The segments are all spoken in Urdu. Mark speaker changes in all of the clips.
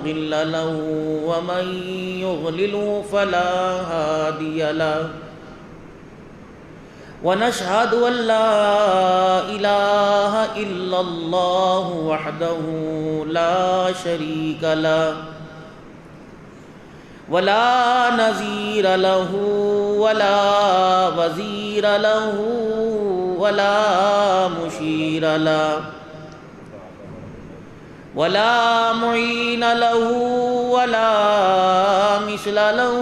Speaker 1: مضل له ومن يضلل فلا هادي له ونشهد أن لا إله إلا الله وحده لا شريك له ولا نظير له ولا وزير له ولا مشير له ولا معين له ولا مثل له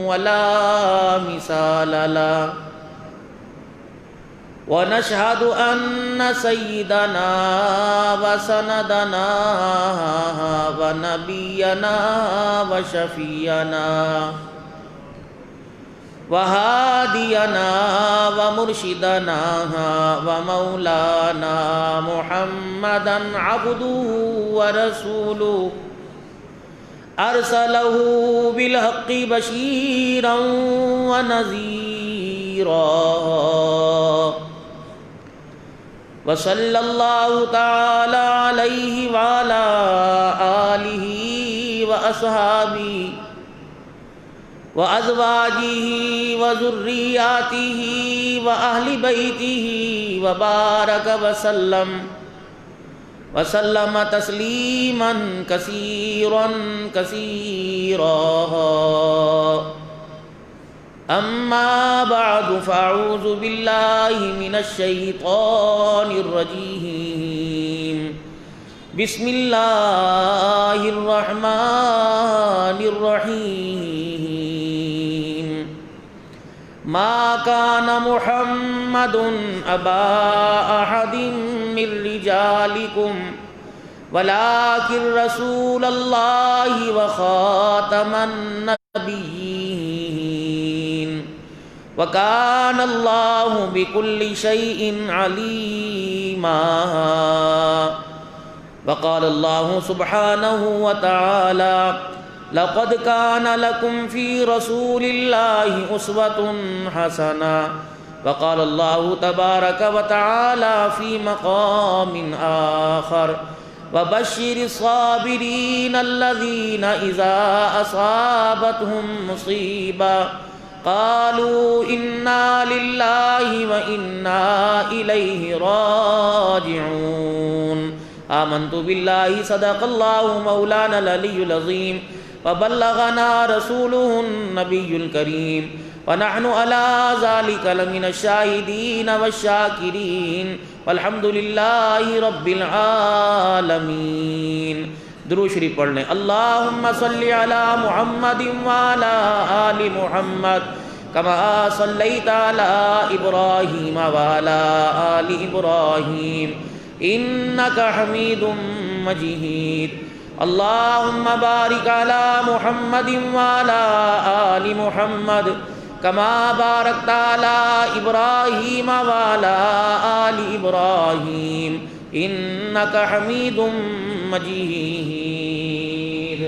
Speaker 1: ولا مثال له ونشهد أن سيدنا وسندنا ونبينا وشفيعنا وهادينا ومرشدنا ومولانا محمدا عبده ورسوله أرسله بالحق بشيرا ونذيرا وصلى الله تعالى عليه وعلى آله وأصحابه وأزواجه وذرياته وأهل بيته وبارك وسلم تسليما كثيرا أما بعد فأعوذ بالله من الشيطان الرجيم بسم الله الرحمن الرحيم ما كان محمد أبا أحد من رجالكم ولكن رسول الله وخاتم النبيين وكان الله بكل شيء عليما وقال الله سبحانه وتعالى لقد كان لكم في رسول الله أسوة حسنة وقال الله تبارك وتعالى في مقام آخر وبشر الصابرين الذين إذا أصابتهم مصيبة قالوا إنا لله وإنا إليه راجعون آمنت بالله صدق الله مولانا العلي العظيم وبلغنا رسوله النبي الكريم ونحن على ذلك لمن الشاهدين والشاكرين والحمد لله رب العالمين. درود شریف پڑھ لیں. اللہم صلی علی محمد وعلی آل محمد کما صلیت علی ابراہیم وعلی آل ابراہیم انک حمید مجید. اللہم بارک علی محمد وعلی آل محمد کما بارکت علی ابراہیم وعلی آل ابراہیم انک حمید مجید.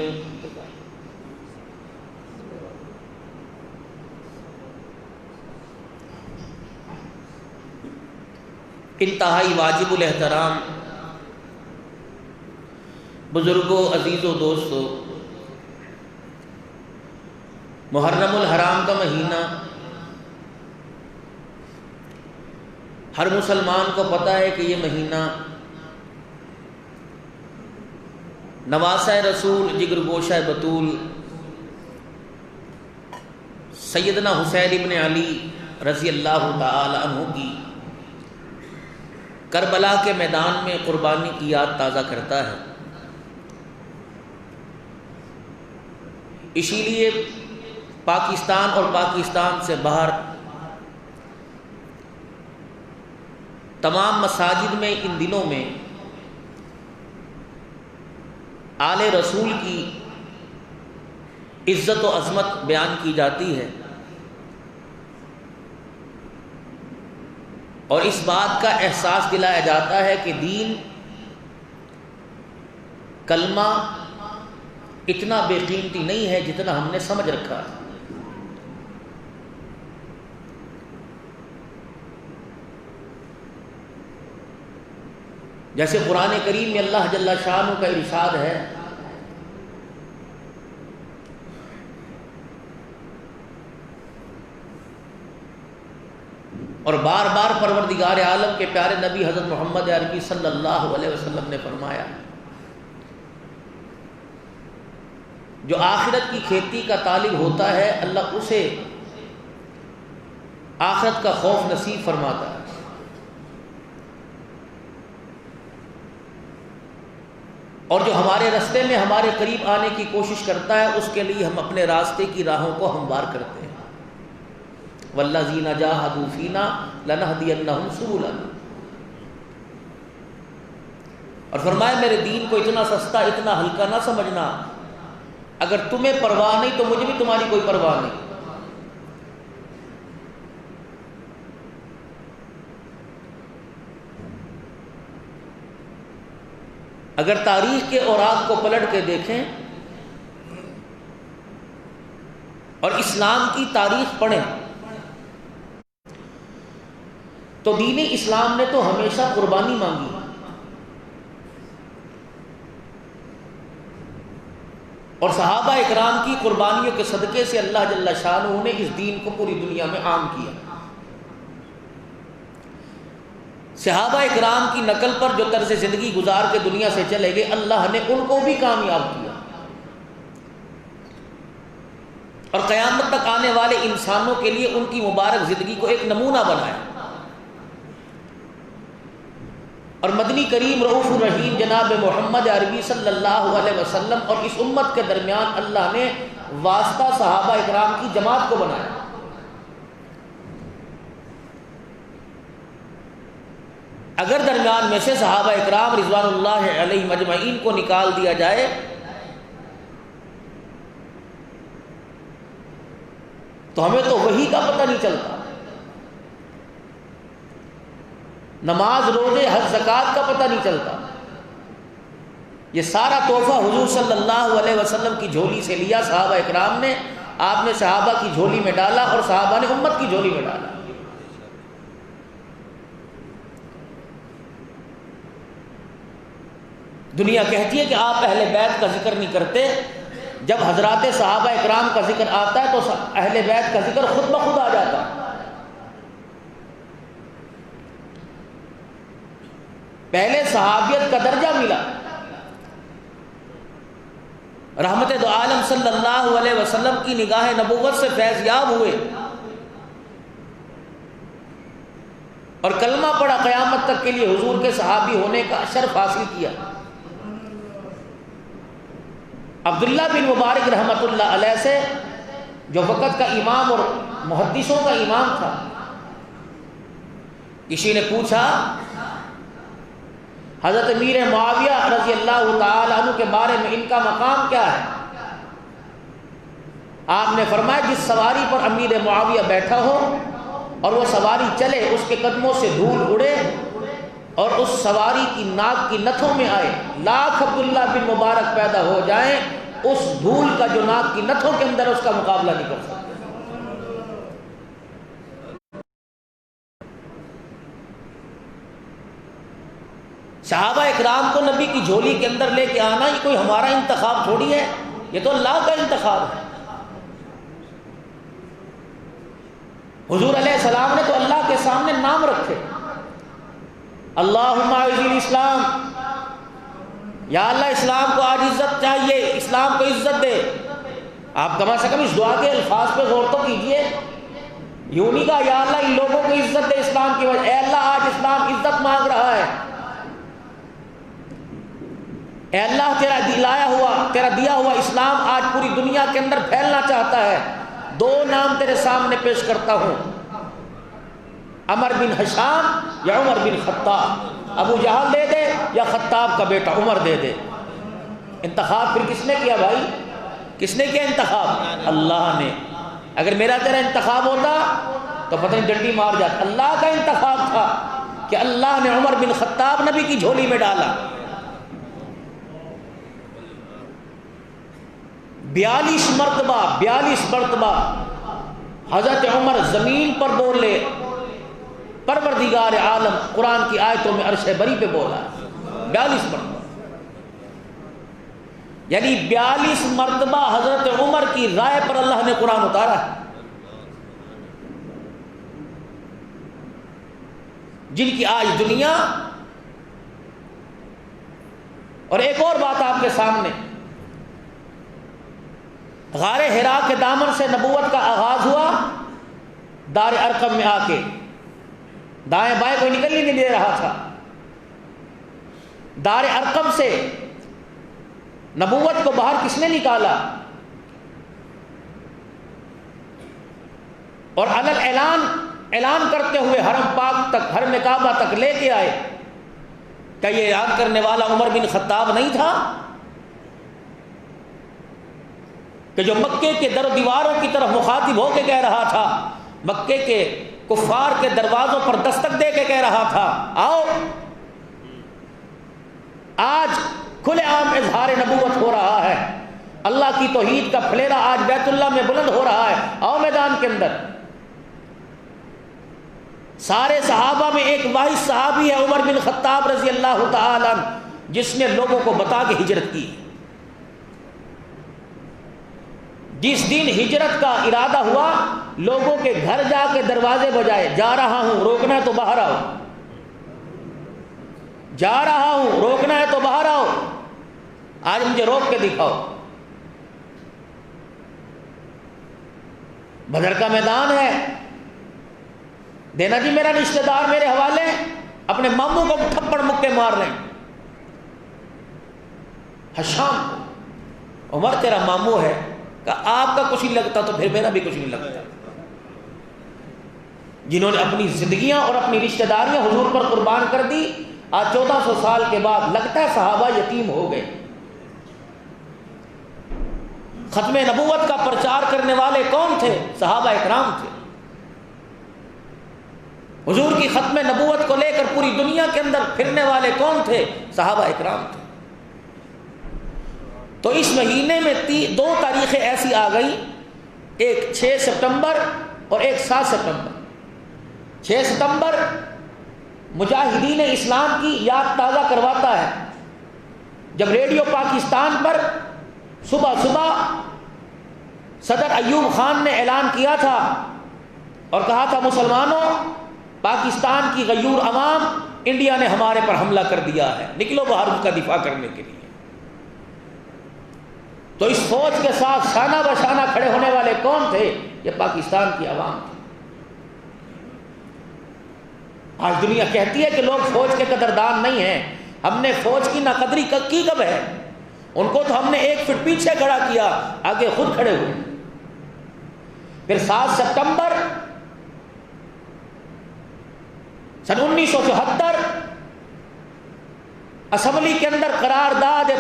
Speaker 1: انتہائی واجب الاحترام بزرگوں، عزیزوں، دوستوں، محرم الحرام کا مہینہ ہر مسلمان کو پتہ ہے کہ یہ مہینہ نواسہ رسول، جگر گوشہ بطول سیدنا حسین ابن علی رضی اللہ تعالی عنہ کی کربلا کے میدان میں قربانی کی یاد تازہ کرتا ہے. اسی لیے پاکستان اور پاکستان سے باہر تمام مساجد میں ان دنوں میں آل رسول کی عزت و عظمت بیان کی جاتی ہے اور اس بات کا احساس دلایا جاتا ہے کہ دین، کلمہ اتنا بے قیمتی نہیں ہے جتنا ہم نے سمجھ رکھا ہے. جیسے قرآن کریم میں اللہ جل شانہ کا ارشاد ہے اور بار بار پروردگار عالم کے پیارے نبی حضرت محمد عربی صلی اللہ علیہ وسلم نے فرمایا جو آخرت کی کھیتی کا طالب ہوتا ہے اللہ اسے آخرت کا خوف نصیب فرماتا ہے، اور جو ہمارے راستے میں ہمارے قریب آنے کی کوشش کرتا ہے اس کے لیے ہم اپنے راستے کی راہوں کو ہموار کرتے ہیں۔ والذین جاہدوا فینا لنہدینہم سبلنا، اور فرمایا میرے دین کو اتنا سستا اتنا ہلکا نہ سمجھنا، اگر تمہیں پرواہ نہیں تو مجھے بھی تمہاری کوئی پرواہ نہیں۔ اگر تاریخ کے اوراق کو پلٹ کے دیکھیں اور اسلام کی تاریخ پڑھیں تو دین اسلام نے تو ہمیشہ قربانی مانگی، اور صحابہ اکرام کی قربانیوں کے صدقے سے اللہ جل شانہ نے اس دین کو پوری دنیا میں عام کیا۔ صحابہ اکرام کی نقل پر جو طرز زندگی گزار کے دنیا سے چلے گئے اللہ نے ان کو بھی کامیاب کیا، اور قیامت تک آنے والے انسانوں کے لیے ان کی مبارک زندگی کو ایک نمونہ بنایا۔ اور مدنی کریم رؤوف الرحیم جناب محمد عربی صلی اللہ علیہ وسلم اور اس امت کے درمیان اللہ نے واسطہ صحابہ اکرام کی جماعت کو بنایا۔ اگر درمیان میں سے صحابہ اکرام رضوان اللہ علیہم اجمعین کو نکال دیا جائے تو ہمیں تو وحی کا پتہ نہیں چلتا، نماز روزے حج زکوٰۃ کا پتہ نہیں چلتا۔ یہ سارا تحفہ حضور صلی اللہ علیہ وسلم کی جھولی سے لیا صحابہ اکرام نے، آپ نے صحابہ کی جھولی میں ڈالا اور صحابہ نے امت کی جھولی میں ڈالا۔ دنیا کہتی ہے کہ آپ اہل بیت کا ذکر نہیں کرتے، جب حضرات صحابہ اکرام کا ذکر آتا ہے تو اہل بیت کا ذکر خود بخود آ جاتا ہے۔ پہلے صحابیت کا درجہ ملا، رحمت دو عالم صلی اللہ علیہ وسلم کی نگاہ نبوت سے فیض یاب ہوئے اور کلمہ پڑھا، قیامت تک کے لیے حضور کے صحابی ہونے کا شرف حاصل کیا۔ عبداللہ بن مبارک رحمت اللہ علیہ سے جو وقت کا امام اور محدثوں کا امام تھا، کسی نے پوچھا حضرت امیر معاویہ رضی اللہ تعالی عنہ کے بارے میں ان کا مقام کیا ہے؟ آپ نے فرمایا جس سواری پر امیر معاویہ بیٹھا ہو اور وہ سواری چلے، اس کے قدموں سے دھول اڑے اور اس سواری کی ناک کی نتھوں میں آئے، لاکھ عبداللہ بن مبارک پیدا ہو جائیں، اس دھول کا جو ناک کی نتھوں کے اندر اس کا مقابلہ نہیں کر سکتے۔ صحابہ اکرام کو نبی کی جھولی کے اندر لے کے آنا یہ کوئی ہمارا انتخاب تھوڑی ہے، یہ تو اللہ کا انتخاب ہے۔ حضور علیہ السلام نے تو اللہ کے سامنے نام رکھے، اللہم اعز الاسلام، یا اللہ اسلام کو آج عزت چاہیے، اسلام کو عزت دے۔ آپ کم سے کم اس دعا کے الفاظ پہ غور تو کیجئے، یوں نہیں کہا یا اللہ ان لوگوں کو عزت دے اسلام کی وجہ، اے اللہ آج اسلام عزت مانگ رہا ہے، اے اللہ تیرا دیا ہوا اسلام آج پوری دنیا کے اندر پھیلنا چاہتا ہے۔ دو نام تیرے سامنے پیش کرتا ہوں، عمر بن حشام یا عمر بن خطاب، ابو جہل دے دے یا خطاب کا بیٹا عمر دے دے۔ انتخاب پھر کس نے کیا بھائی؟ کس نے کیا انتخاب؟ اللہ نے۔ اگر میرا تیرا انتخاب ہوتا تو پتہ نہیں ڈنڈی مار جاتا۔ اللہ کا انتخاب تھا کہ اللہ نے عمر بن خطاب نبی کی جھولی میں ڈالا۔ 42 مرتبہ حضرت عمر زمین پر بولے، پروردگار عالم قرآن کی آیتوں میں عرش بری پہ بولا، 42 مرتبہ، یعنی 42 مرتبہ حضرت عمر کی رائے پر اللہ نے قرآن اتارا ہے۔ جن کی آج دنیا. اور ایک اور بات آپ کے سامنے، غار حرا کے دامن سے نبوت کا آغاز ہوا، دار ارقم میں آ کے دائیں بائیں کوئی نکل ہی نہیں دے رہا تھا. دار ارقم سے نبوت کو باہر کس نے نکالا؟ اور اعلان کرتے ہوئے حرم پاک تک، حرم کعبہ تک لے کے آئے. کیا یہ اعلان کرنے والا عمر بن خطاب نہیں تھا کہ جو مکے کے در و دیواروں کی طرف مخاطب ہو کے کہہ رہا تھا، مکے کے کفار کے دروازوں پر دستک دے کے کہہ رہا تھا آؤ. آج کھلے عام اظہار نبوت ہو رہا ہے، اللہ کی توحید کا پھلیرا آج بیت اللہ میں بلند ہو رہا ہے. آؤ میدان کے اندر. سارے صحابہ میں ایک واحد صحابی ہے عمر بن خطاب رضی اللہ تعالی عنہ، جس نے لوگوں کو بتا کے ہجرت کی. جس دن ہجرت کا ارادہ ہوا، لوگوں کے گھر جا کے دروازے بجائے، جا رہا ہوں روکنا ہے تو باہر آؤ، جا رہا ہوں روکنا ہے تو باہر آؤ، آج مجھے روک کے دکھاؤ. بدر کا میدان ہے، دینا جی میرا رشتہ دار میرے حوالے، اپنے ماموں کو تھپڑ مکے مار لیں. حشام کو، عمر تیرا ماموں ہے، کہ آپ کا کچھ نہیں لگتا تو پھر میرا بھی کچھ نہیں لگتا. جنہوں نے اپنی زندگیاں اور اپنی رشتہ داریاں حضور پر قربان کر دی، آج 1400 سال کے بعد لگتا ہے صحابہ یتیم ہو گئے. ختم نبوت کا پرچار کرنے والے کون تھے؟ صحابہ اکرام تھے. حضور کی ختم نبوت کو لے کر پوری دنیا کے اندر پھرنے والے کون تھے؟ صحابہ اکرام تھے. تو اس مہینے میں 2 تاریخیں ایسی آ گئی، ایک 6 ستمبر اور ایک 7 ستمبر. 6 ستمبر مجاہدین اسلام کی یاد تازہ کرواتا ہے، جب ریڈیو پاکستان پر صبح صبح صدر ایوب خان نے اعلان کیا تھا اور کہا تھا مسلمانوں، پاکستان کی غیور عوام، انڈیا نے ہمارے پر حملہ کر دیا ہے، نکلو باہر اس کا دفاع کرنے کے لیے. تو اس فوج کے ساتھ شانہ بشانہ کھڑے ہونے والے کون تھے؟ یہ پاکستان کی عوام تھی. آج دنیا کہتی ہے کہ لوگ فوج کے قدردان نہیں ہیں. ہم نے فوج کی ناقدری کی کب ہے؟ ان کو تو ہم نے 1 فٹ پیچھے کھڑا کیا، آگے خود کھڑے ہوئے. پھر 7 ستمبر سن 1974 اسمبلی کے اندر قرارداد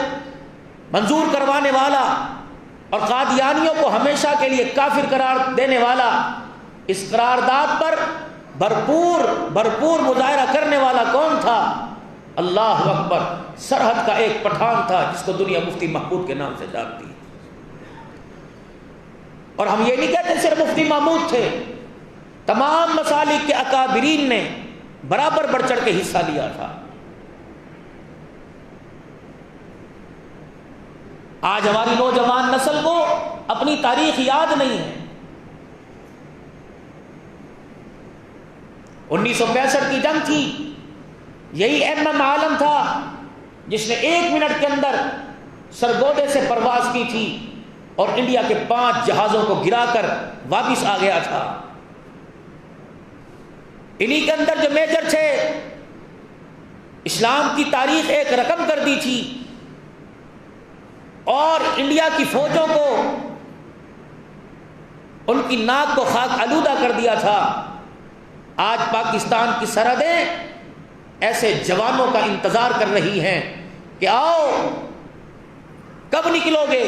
Speaker 1: منظور کروانے والا اور قادیانیوں کو ہمیشہ کے لیے کافر قرار دینے والا، اس قرارداد پر بھرپور مظاہرہ کرنے والا کون تھا؟ اللہ اکبر، سرحد کا ایک پٹھان تھا جس کو دنیا مفتی محمود کے نام سے جانتی ہے. اور ہم یہ نہیں کہتے صرف مفتی محمود تھے، تمام مسالک کے اکابرین نے برابر بڑھ چڑھ کے حصہ لیا تھا. آج ہماری نوجوان نسل کو اپنی تاریخ یاد نہیں ہے. 1965 کی جنگ تھی، یہی ایم عالم تھا جس نے 1 منٹ کے اندر سرگودے سے پرواز کی تھی اور انڈیا کے 5 جہازوں کو گرا کر واپس آ گیا تھا. انہی کے اندر جو میجر تھے، اسلام کی تاریخ ایک رقم کر دی تھی اور انڈیا کی فوجوں کو ان کی ناک کو خاک آلودہ کر دیا تھا. آج پاکستان کی سرحدیں ایسے جوانوں کا انتظار کر رہی ہیں کہ آؤ کب نکلو گے.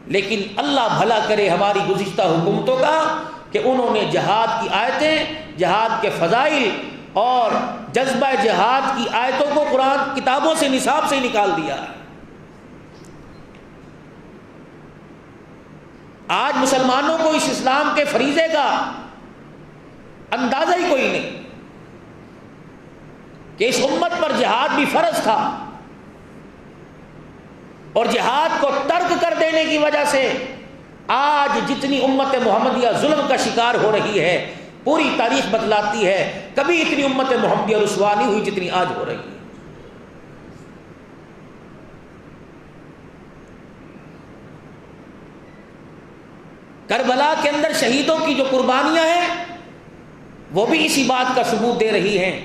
Speaker 1: لیکن اللہ بھلا کرے ہماری گزشتہ حکومتوں کا کہ انہوں نے جہاد کی آیتیں، جہاد کے فضائل اور جذبہ جہاد کی آیتوں کو قرآن کتابوں سے، نصاب سے نکال دیا ہے. آج مسلمانوں کو اس اسلام کے فریضے کا اندازہ ہی کوئی نہیں کہ اس امت پر جہاد بھی فرض تھا، اور جہاد کو ترک کر دینے کی وجہ سے آج جتنی امت محمدیہ ظلم کا شکار ہو رہی ہے، پوری تاریخ بتلاتی ہے کبھی اتنی امت محمدیہ رسوا نہیں ہوئی جتنی آج ہو رہی ہے۔ کربلا کے اندر شہیدوں کی جو قربانیاں ہیں وہ بھی اسی بات کا ثبوت دے رہی ہیں۔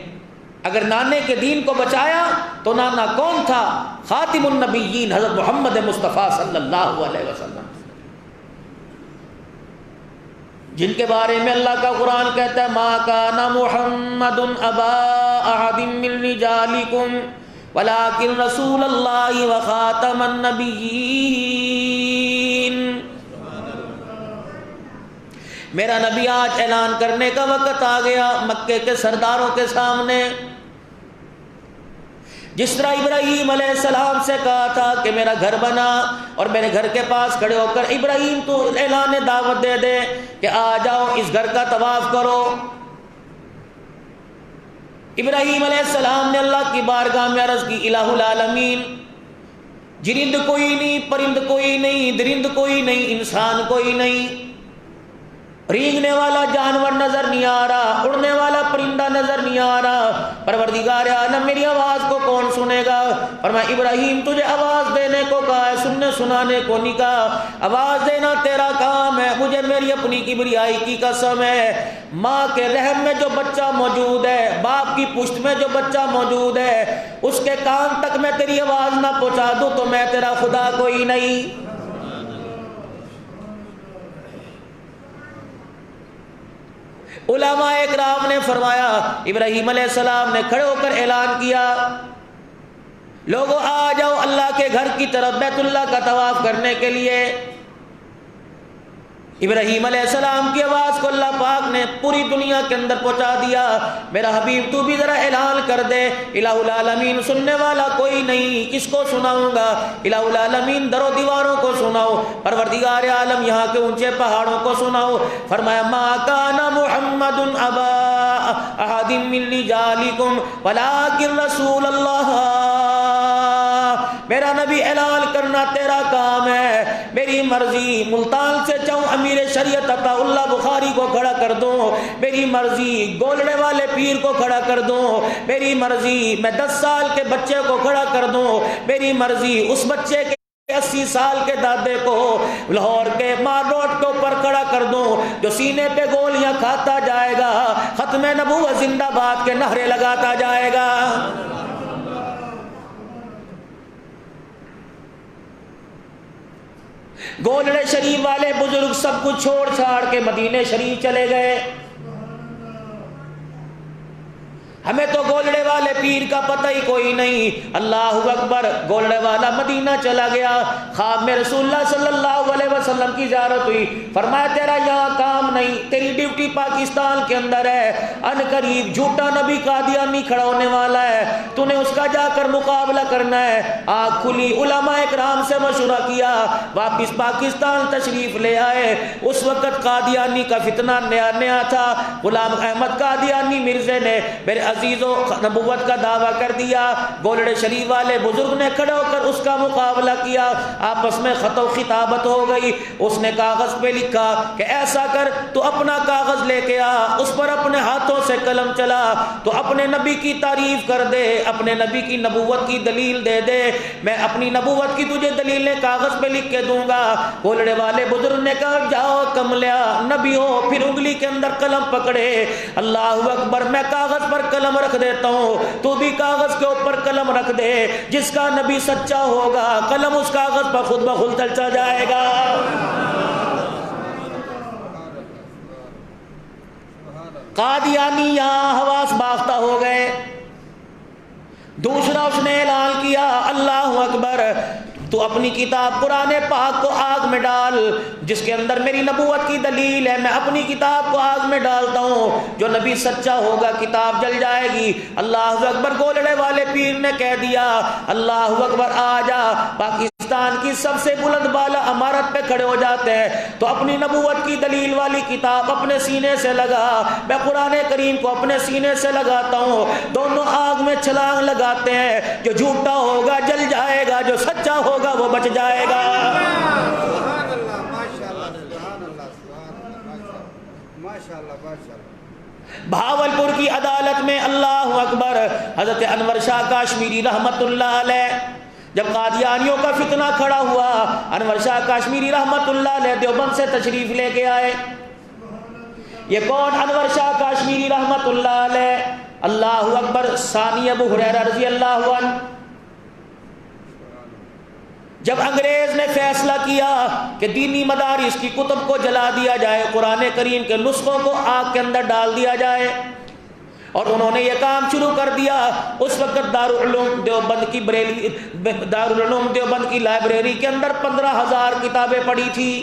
Speaker 1: اگر نانے کے دین کو بچایا تو نانا کون تھا؟ خاتم النبیین حضرت محمد مصطفیٰ صلی اللہ علیہ وسلم، جن کے بارے میں اللہ کا قرآن کہتا ہے ما کان محمد ابا احد من رجالکم ولکن رسول اللہ وخاتم النبیین۔ میرا نبی آج اعلان کرنے کا وقت آ گیا مکے کے سرداروں کے سامنے، جس طرح ابراہیم علیہ السلام سے کہا تھا کہ میرا گھر بنا اور میرے گھر کے پاس کھڑے ہو کر ابراہیم تو اعلان دعوت دے دے کہ آ جاؤ اس گھر کا طواف کرو۔ ابراہیم علیہ السلام نے اللہ کی بارگاہ میں عرض کی الہ العالمین، جرند کوئی نہیں، پرند کوئی نہیں، درند کوئی نہیں، انسان کوئی نہیں، رینگنے والا جانور نظر نہیں آ رہا، اڑنے والا پرندہ نظر نہیں آ رہا، پروردگار عالم میری آواز کو کون سنے گا؟ فرمایا ابراہیم تجھے آواز دینے کو کہا ہے، سننے سنانے کو نہیں کہا، آواز دینا تیرا کام ہے، مجھے میری اپنی کبریائی کی قسم ہے، ماں کے رحم میں جو بچہ موجود ہے، باپ کی پشت میں جو بچہ موجود ہے، اس کے کان تک میں تیری آواز نہ پہنچا دوں تو میں تیرا خدا کوئی نہیں۔ علماء اکرام نے فرمایا ابراہیم علیہ السلام نے کھڑے ہو کر اعلان کیا لوگوں آ جاؤ اللہ کے گھر کی طرف بیت اللہ کا طواف کرنے کے لیے۔ ابراہیم علیہ السلام کی آواز کو اللہ پاک نے پوری دنیا کے اندر پہنچا دیا۔ میرا حبیب تو بھی ذرا اعلان کر دے، الہ العالمین سننے والا کوئی نہیں، کس کو سناؤں گا؟ الہ العالمین در و دیواروں کو سناؤ، پروردگار عالم یہاں کے اونچے پہاڑوں کو سناؤ۔ فرمایا ما کان محمد ابا احد من رجالکم ولکن رسول اللہ۔ میرا نبی اعلان کرنا تیرا کام ہے، میری مرضی ملتان سے چاہوں امیر شریعت عطا اللہ بخاری کو کھڑا کر دوں، میری مرضی گولڑے والے پیر کو کھڑا کر دوں، میری مرضی میں 10 سال کے بچے کو کھڑا کر دوں، میری مرضی اس بچے کے 80 سال کے دادے کو لاہور کے مار روڈ کے اوپر کھڑا کر دوں، جو سینے پہ گولیاں کھاتا جائے گا، ختم نبوت زندہ باد کے نعرے لگاتا جائے گا۔ گولڑے شریف والے بزرگ سب کچھ چھوڑ چھاڑ کے مدینے شریف چلے گئے۔ ہمیں تو گولڑے والے پیر کا پتہ ہی کوئی نہیں۔ اللہ اکبر، گولڑے والا مدینہ چلا گیا، خواب میں رسول اللہ صلی اللہ علیہ وسلم کی زیارت ہوئی، فرمایا تیرا یہاں کام نہیں، تیری ڈیوٹی پاکستان کے اندر ہے، ان قریب جھوٹا نبی قادیانی کھڑا ہونے والا ہے، تو نے اس کا جا کر مقابلہ کرنا ہے۔ آنکھ کھلی، علماء اکرام سے مشورہ کیا، واپس پاکستان تشریف لے آئے۔ اس وقت قادیانی کا فتنہ نیا نیا تھا، غلام احمد قادیانی مرزے نے میرے عزیزوں نبوت کا دعویٰ کر دیا۔ گولڑے شریف والے بزرگ نے کھڑے ہو کر اس کا مقابلہ کیا، آپس میں خط و خطابت ہو گئی۔ اس نے کاغذ پہ لکھا کہ ایسا کر، تو اپنا کاغذ لے کے آ، اس پر اپنے ہاتھوں سے قلم چلا، تو اپنے نبی کی تعریف کر دے، اپنے نبی کی نبوت کی دلیل دے دے، میں اپنی نبوت کی تجھے دلیلیں کاغذ پہ لکھ کے دوں گا۔ گولڑے والے بزرگ نے کہا جاؤ کملیا، نبی ہو پھر انگلی کے اندر قلم پکڑے، اللہ اکبر، میں کاغذ پر قلم رکھ دیتا ہوں، تو بھی کاغذ کے اوپر قلم رکھ دے، جس کا نبی سچا ہوگا قلم اس کاغذ پر خود بخود چلتا جائے گا۔ قادیانی یہاں حواس باختہ ہو گئے۔ دوسرا اس نے اعلان کیا اللہ اکبر، تو اپنی کتاب قرآن پاک کو آگ میں ڈال، جس کے اندر میری نبوت کی دلیل ہے، میں اپنی کتاب کو آگ میں ڈالتا ہوں، جو نبی سچا ہوگا کتاب جل جائے گی۔ اللہ اکبر، گولڑے والے پیر نے کہہ دیا اللہ اکبر، آ جا۔ پاکستان کی سب سے بلند بالا عمارت پہ کھڑے ہو جاتے ہیں، تو اپنی نبوت کی دلیل والی کتاب اپنے سینے سے لگا، میں قرآن کریم کو اپنے سینے سے لگاتا ہوں، دونوں آگ میں چھلانگ لگاتے ہیں، جو جھوٹا ہوگا جل جائے گا، جو سچا ہوگا وہ بچ جائے گا۔
Speaker 2: ماشاءاللہ، ماشاءاللہ، سبحان اللہ، سبحان اللہ، ماشاءاللہ، ماشاءاللہ۔
Speaker 1: بھاولپور کی عدالت میں اللہ اکبر حضرت انور شاہ کاشمیری رحمت اللہ علیہ، جب قادیانیوں کا فتنہ کھڑا ہوا، انور شاہ کاشمیری رحمت اللہ علیہ دیوبند سے تشریف لے کے آئے۔ یہ کون؟ انور شاہ کاشمیری رحمت اللہ علیہ، اللہ اکبر، ثانی ابو ہریرہ رضی اللہ عنہ۔ جب انگریز نے فیصلہ کیا کہ دینی مدارس کی کتب کو جلا دیا جائے، قرآن کریم کے نسخوں کو آگ کے اندر ڈال دیا جائے، اور انہوں نے یہ کام شروع کر دیا، اس وقت دارالعلوم دیوبند کی لائبریری کے اندر 15,000 کتابیں پڑی تھی۔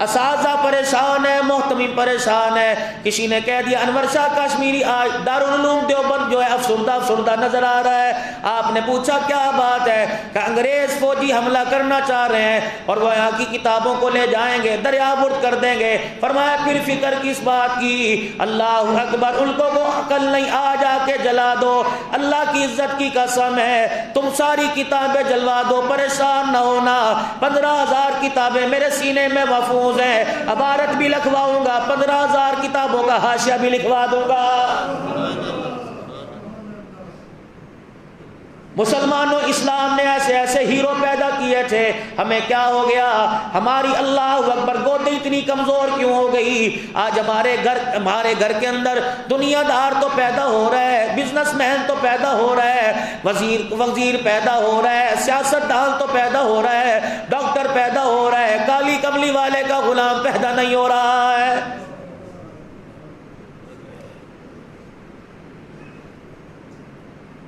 Speaker 1: اساتذہ پریشان ہے، محتمم پریشان ہے۔ کسی نے کہہ دیا انور شاہ کاشمیری آج دارالعلوم دیوبند جو ہے افسردہ نظر آ رہا ہے۔ آپ نے پوچھا کیا بات ہے؟ کہ انگریز فوجی حملہ کرنا چاہ رہے ہیں اور وہ یہاں کی کتابوں کو لے جائیں گے، دریابرد کر دیں گے۔ فرمایا پھر فکر کس بات کی؟ اللہ اکبر، ان کو وہ عقل نہیں، آ جا کے جلا دو۔ اللہ کی عزت کی قسم ہے، تم ساری کتابیں جلوا دو، پریشان نہ ہونا۔ 15,000 کتابیں میرے سینے میں محفوظ ہیں، عبارت بھی لکھواؤں گا، 15,000 کتابوں کا حاشیہ بھی لکھوا دوں گا۔ مسلمانوں، اسلام نے ایسے ایسے ہیرو پیدا کیے تھے، ہمیں کیا ہو گیا؟ ہماری اللہ اکبر گودیں اتنی کمزور کیوں ہو گئی؟ آج ہمارے گھر کے اندر دنیا دار تو پیدا ہو رہا ہے، بزنس مین تو پیدا ہو رہا ہے، وزیر پیدا ہو رہا ہے، سیاست دان تو پیدا ہو رہا ہے، ڈاکٹر پیدا ہو رہا ہے، کالی کملی والے کا غلام پیدا نہیں ہو رہا ہے۔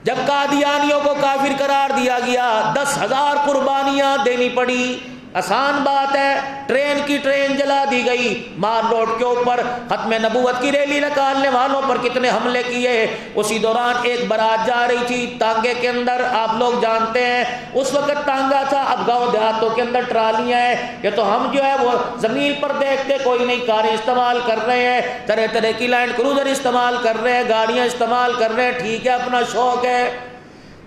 Speaker 1: جب قادیانیوں کو کافر قرار دیا گیا، 10,000 قربانیاں دینی پڑی۔ آسان بات ہے، ٹرین کی ٹرین جلا دی گئی، مار روڈ کے اوپر ختم نبوت کی ریلی نکالنے والوں پر کتنے حملے کیے۔ اسی دوران ایک بارات جا رہی تھی تانگے کے اندر، آپ لوگ جانتے ہیں اس وقت تانگا تھا، اب گاؤں دیہاتوں کے اندر ٹرالیاں ہیں۔ یہ تو ہم جو ہے وہ زمین پر دیکھتے کوئی نہیں، کاریں استعمال کر رہے ہیں، طرح طرح کی لینڈ کروزر استعمال کر رہے ہیں، گاڑیاں استعمال کر رہے ہیں، ٹھیک ہے، اپنا شوق ہے۔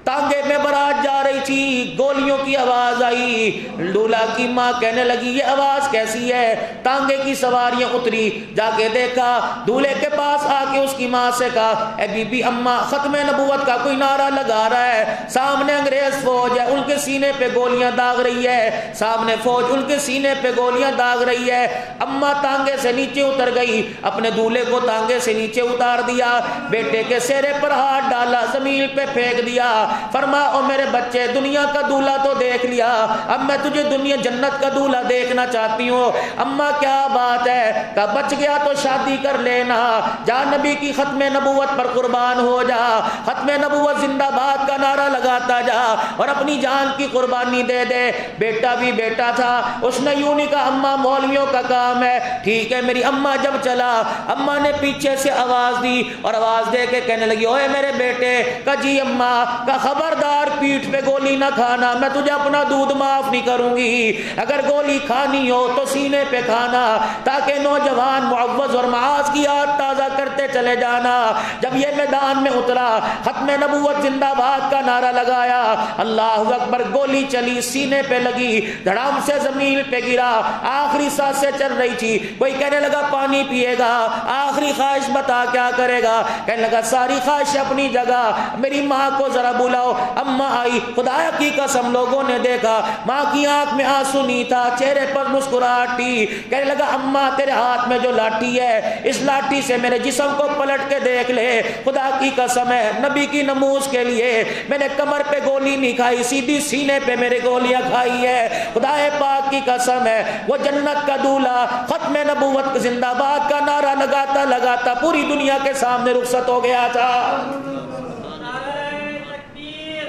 Speaker 1: تانگے میں بارات جا رہی تھی، گولیوں کی آواز آئی، لولا کی ماں کہنے لگی یہ آواز کیسی ہے؟ تانگے کی سواریاں اتری، جا کے دیکھا، دولہے کے پاس آ کے اس کی ماں سے کہا اے بی بی اماں، ختم نبوت کا کوئی نعرہ لگا رہا ہے، سامنے انگریز فوج ہے، ان کے سینے پہ گولیاں داغ رہی ہے، سامنے فوج ان کے سینے پہ گولیاں داغ رہی ہے۔ اماں تانگے سے نیچے اتر گئی، اپنے دولہے کو تانگے سے نیچے اتار دیا، بیٹے کے سہرے پر ہاتھ ڈالا، زمین پہ پھینک دیا، فرما او میرے بچے، دنیا کا دولہا تو دیکھ لیا، اب میں تجھے دنیا جنت کا دولہا دیکھنا چاہتی ہوں۔ اماں کیا بات ہے؟ کہ بچ گیا تو شادی کر لینا، جا نبی کی ختم نبوت پر قربان ہو جا، ختم نبوت زندہ باد کا نعرہ لگاتا جا اور اپنی جان کی قربانی دے دے۔ بیٹا بھی بیٹا تھا، اس نے یوں نہیں کہا اماں مولویوں کا کام ہے، ٹھیک ہے۔ میری اماں جب چلا، اماں نے پیچھے سے آواز دی اور آواز دے کے کہنے لگی اوے میرے بیٹے، کہ جی اماں، کہ خبردار پیٹھ پہ گولی نہ کھانا، میں تجھے اپنا دودھ معاف نہیں کروں گی، اگر گولی کھانی ہو تو سینے پہ کھانا، تاکہ نوجوان معوض اور معاذ کی یاد تازہ کرتے چلے جانا۔ جب یہ میدان میں اترا، ختم نبوت زندہ باد کا نعرہ لگایا، اللہ اکبر، گولی چلی، سینے پہ لگی، دھڑام سے زمین پہ گرا، آخری سانسیں چل رہی تھی۔ کوئی کہنے لگا پانی پیے گا، آخری خواہش بتا کیا کرے گا؟ کہنے لگا ساری خواہش اپنی جگہ، میری ماں کو ذرا بلاؤ۔ اماں آئی، خدایا کی قسم لوگوں نے دیکھا ماں کی آنکھ میں آنسو نہیں تھا، چہرے پر مسکراہٹ تھی۔ کہنے لگا اماں تیرے ہاتھ میں جو لاٹھی ہے، اس لاٹھی سے میرے جسم کو پلٹ کے دیکھ لے، خدا کی قسم ہے نبی کی نموز کے لیے میں نے کمر پہ گولی نہیں کھائی، سیدھی سینے پہ میرے گولیاں کھائی ہے۔ خدا پاک کی قسم ہے وہ جنت کا دولہا ختم نبوت زندہ باد کا نعرہ لگاتا لگاتا پوری دنیا کے سامنے رخصت ہو گیا تھا۔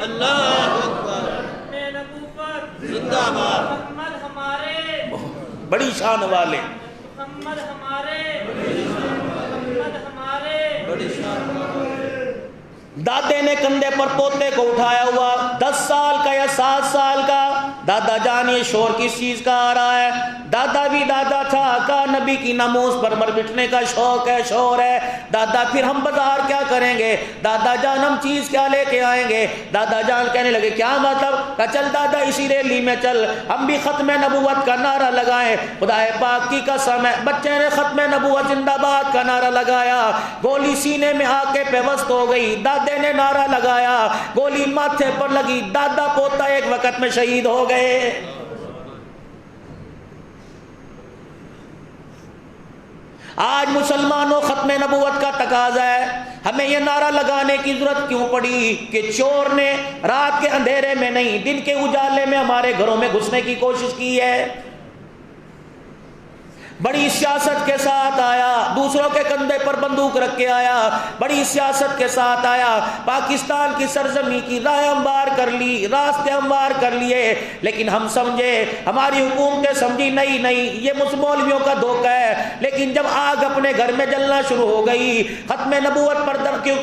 Speaker 2: اللہ اکبر، نبوت زندہ باد، محمد ہمارے
Speaker 1: بڑی شان والے،
Speaker 2: محمد ہمارے، محمد ہمارے بڑی شان والے۔
Speaker 1: دادے نے کندھے پر پوتے کو اٹھایا ہوا، 10 سال کا یا 7 سال کا، دادا جان یہ شور کس چیز کا آ رہا ہے؟ دادا بھی دادا تھا، کہا نبی کی ناموس پر مر مٹنے کا شوق ہے، شور ہے۔ دادا پھر ہم بازار کیا کریں گے؟ دادا جان ہم چیز کیا لے کے آئیں گے؟ دادا جان کہنے لگے کیا مطلب؟ کہا چل دادا اسی ریلی میں چل، ہم بھی ختم نبوت کا نعرہ لگائیں۔ خدا پاک کی قسم ہے، بچے نے ختم نبوت زندہ باد کا نعرہ لگایا، گولی سینے میں آ کے پیوست ہو گئی، دادے نے نعرہ لگایا، گولی ماتھے پر لگی، دادا پوتا ایک وقت میں شہید ہو گئے۔ آج مسلمانوں ختم نبوت کا تقاضا ہے، ہمیں یہ نعرہ لگانے کی ضرورت کیوں پڑی کہ چور نے رات کے اندھیرے میں نہیں، دن کے اجالے میں ہمارے گھروں میں گھسنے کی کوشش کی ہے؟ بڑی سیاست کے ساتھ آیا، دوسروں کے کندھے پر بندوق رکھ کے آیا، بڑی سیاست کے ساتھ آیا، پاکستان کی سرزمین کی راہ ہموار کر لی، راستے ہموار کر لیے، لیکن ہم سمجھے، ہماری حکومتیں سمجھی نہیں یہ مولویوں کا دھوکہ ہے۔ لیکن جب آگ اپنے گھر میں جلنا شروع ہو گئی، ختم نبوت پر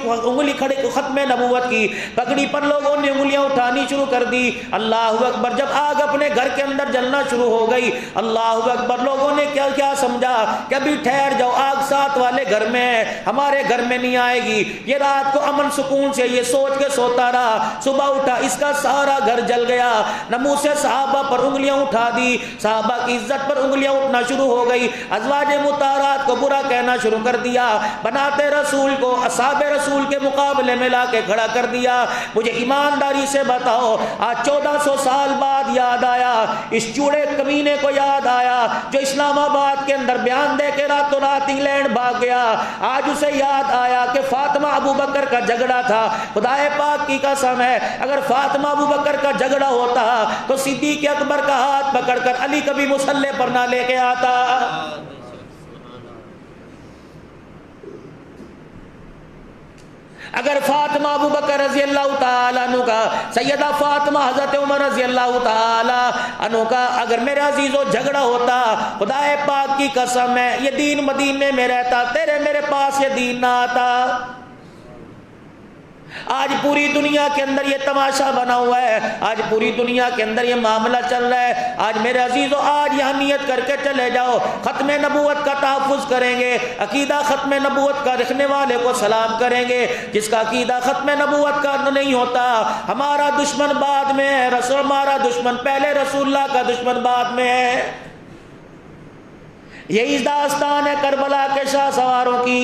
Speaker 1: انگلی کھڑی، ختم نبوت کی پگڑی پر لوگوں نے انگلیاں اٹھانی شروع کر دی۔ اللہ اکبر، جب آگ اپنے گھر کے اندر جلنا شروع ہو گئی، اللہ اکبر، لوگوں نے کیا سمجھا کہ ابھی ٹھہر جاؤ، آگ ساتھ والے گھر میں ہے، ہمارے گھر میں نہیں آئے گی۔ یہ رات کو امن سکون سے یہ سوچ کے سوتا رہا، صبح اٹھا اس کا سارا گھر جل گیا۔ ناموس صحابہ پر انگلیاں اٹھا دی، صحابہ کی عزت پر انگلیاں اٹھنا شروع ہو گئی، ازواج مطہرات کو برا کہنا شروع کر دیا، بناتے رسول کو اصحاب رسول کے مقابلے میں لا کے کھڑا کر دیا۔ مجھے ایمانداری سے بتاؤ، آج 1400 سال بعد یاد آیا، اس چوڑے کمینے کو یاد آیا جو اسلام آباد کے اندر بیان دے کے راتوں رات انگلینڈ بھاگ گیا، آج اسے یاد آیا کہ فاطمہ ابو بکر کا جھگڑا تھا۔ خدا پاک کی قسم ہے، اگر فاطمہ ابو بکر کا جھگڑا ہوتا تو صدیق اکبر کا ہاتھ پکڑ کر علی کبھی مصلی پر نہ لے کے آتا۔ اگر فاطمہ ابو بکر رضی اللہ تعالیٰ عنہ کا، سیدہ فاطمہ حضرت عمر رضی اللہ تعالیٰ عنہ کا اگر میرے عزیزوں جھگڑا ہوتا، خدا پاک کی قسم ہے یہ دین مدینے میں رہتا، تیرے میرے پاس یہ دین نہ آتا۔ آج پوری دنیا کے اندر یہ تماشا بنا ہوا ہے، آج پوری دنیا کے اندر یہ معاملہ چل رہا ہے۔ آج میرے عزیزوں، آج یہ نیت کر کے چلے جاؤ، ختم نبوت کا تحفظ کریں گے، عقیدہ ختم نبوت کا رکھنے والے کو سلام کریں گے۔ جس کا عقیدہ ختم نبوت کا نہیں ہوتا، ہمارا دشمن بعد میں ہے، رسول ہمارا دشمن پہلے، رسول اللہ کا دشمن بعد میں ہے۔ یہی داستان ہے کربلا کے شاہ سواروں کی۔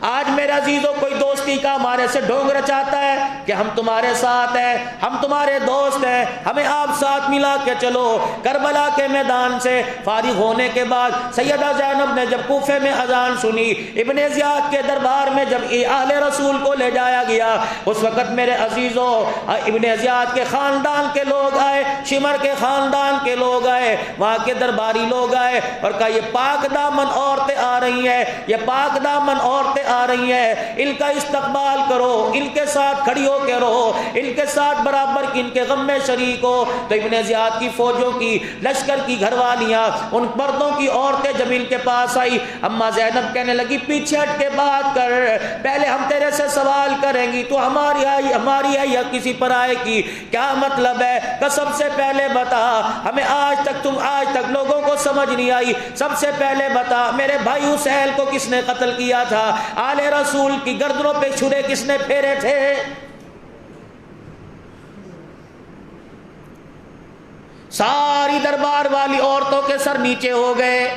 Speaker 1: آج میرے عزیزوں، کوئی دوستی کا ہمارے سے ڈھونگ رچاتا ہے کہ ہم تمہارے ساتھ ہیں، ہم تمہارے دوست ہیں، ہمیں آپ ساتھ ملا کے چلو۔ کربلا کے میدان سے فارغ ہونے کے بعد سیدہ زینب نے جب کوفے میں اذان سنی، ابن زیاد کے دربار میں جب اہل رسول کو لے جایا گیا، اس وقت میرے عزیزوں ابن زیاد کے خاندان کے لوگ آئے، شمر کے خاندان کے لوگ آئے، وہاں کے درباری لوگ آئے اور کہا یہ پاک دامن عورتیں آ رہی ہیں، یہ پاک دامن عورتیں آ رہی ہیں، ان کا استقبال کرو، ان کے ساتھ کھڑی ہو کے رہو، ان کے ساتھ برابر کی ان کے غم میں شریک ہو۔ تو ابن زیاد کی فوجوں کی لشکر کی گھر والیاں، ان مردوں کی عورتیں جب ان کے پاس آئی، اما زینب کہنے لگی پیچھے ہٹ کے بات کر، پہلے ہم تیرے سے سوال کریں گی، تو ہماری ہے یا کسی پرائے کی؟ کیا مطلب ہے؟ کہ سب سے پہلے بتا، ہمیں آج تک لوگوں کو سمجھ نہیں آئی، سب سے پہلے بتا میرے بھائی حسین کو کس نے قتل کیا تھا؟ آل رسول کی گردنوں پہ چھرے کس نے پھیرے تھے؟ ساری دربار والی عورتوں کے سر نیچے ہو گئے،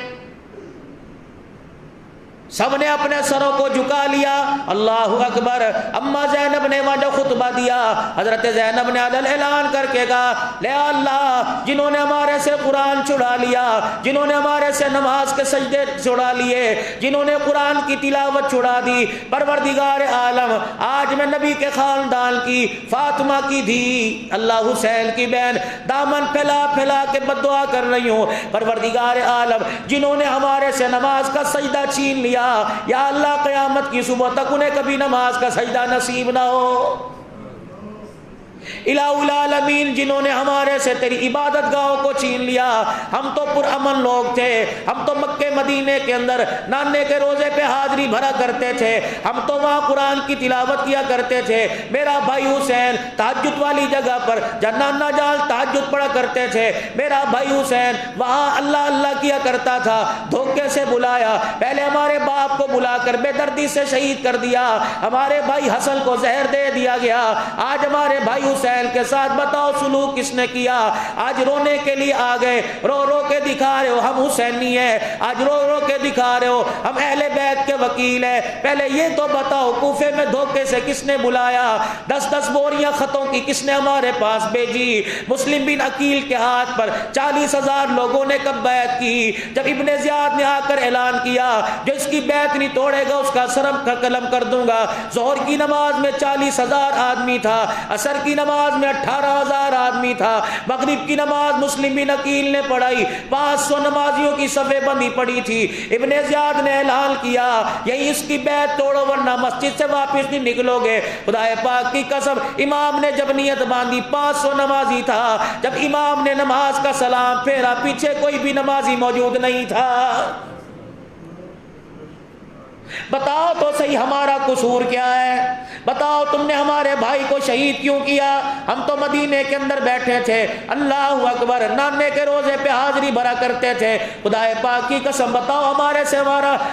Speaker 1: سب نے اپنے سروں کو جھکا لیا۔ اللہ اکبر۔ اما زینب نے وہاں خطبہ دیا، حضرت زینب نے عدل اعلان کر کے کہا، لے اللہ، جنہوں نے ہمارے سے قرآن چھڑا لیا، جنہوں نے ہمارے سے نماز کے سجدے چھڑا لیے، جنہوں نے قرآن کی تلاوت چھڑا دی، پروردگار عالم، آج میں نبی کے خاندان کی فاطمہ کی دھی، اللہ حسین کی بہن، دامن پھیلا پھیلا کے بددعا کر رہی ہوں، پروردگار عالم، جنہوں نے ہمارے سے نماز کا سجدہ چھین لیا، یا اللہ قیامت کی صبح تک انہیں کبھی نماز کا سجدہ نصیب نہ ہو۔ الہ العالمین جنہوں نے ہمارے سے تیری عبادت گاہوں کو چھین لیا. ہم تو پرامن لوگ تھے, ہم تو مکے مدینے کے اندر نانے کے روزے پہ حاضری بھرا کرتے تھے, ہم تو وہاں قرآن کی تلاوت کیا کرتے تھے. میرا بھائی حسین تہجد والی جگہ پر جہاں نانا جان تہجد پڑھا کرتے تھے, میرا بھائی حسین وہاں اللہ اللہ کیا کرتا تھا. دھوکے سے بلایا, پہلے ہمارے باپ کو بلا کر بے دردی سے شہید کر دیا, ہمارے بھائی حسن کو زہر دے دیا گیا. آج ہمارے بھائی حسین کے ساتھ بتاؤ سلوک کس نے کیا؟ آج رونے کے لیے آ گئے, رو رو کے دکھا رہے ہو ہم حسینی ہیں, آج رو رو کے دکھا رہے ہو ہم اہل بیت کے وکیل ہیں. پہلے یہ تو بتاؤ کوفے میں دھوکے سے کس نے بلایا؟ 10-10 بوریاں خطوں کی کس نے ہمارے پاس بھیجی؟ مسلم بن عقیل کے ہاتھ پر 40,000 لوگوں نے کب بیعت کی؟ جب ابن زیاد نے آ کر اعلان کیا جو اس کی بیعت نہیں توڑے گا اس کا سرم کا قلم کر دوں گا. ظہر کی نماز میں 40,000 آدمی تھا, عصر کی نماز میں 18,000 آدمی تھا, مغرب کی نماز مسلم بن عقیل نے پڑھائی, 500 نمازیوں کی صفے بندی پڑی تھی. ابن زیاد نے اعلان کیا یہی اس کی بیعت توڑو ورنہ مسجد سے واپس نہیں نکلو گے. خدا پاک کی قسم امام نے جب نیت باندھی 500 نمازی تھا, جب امام نے نماز کا سلام پھیرا پیچھے کوئی بھی نمازی موجود نہیں تھا. بتاؤ تو صحیح ہمارا قصور کیا ہے؟ بتاؤ تم نے ہمارے بھائی کو شہید کیوں کیا؟ ہم تو مدینے کے اندر بیٹھے تھے, اللہ اکبر, نانے کے روزے پہ حاضری بھرا کرتے تھے. خدا پاک کی قسم بتاؤ ہمارے سے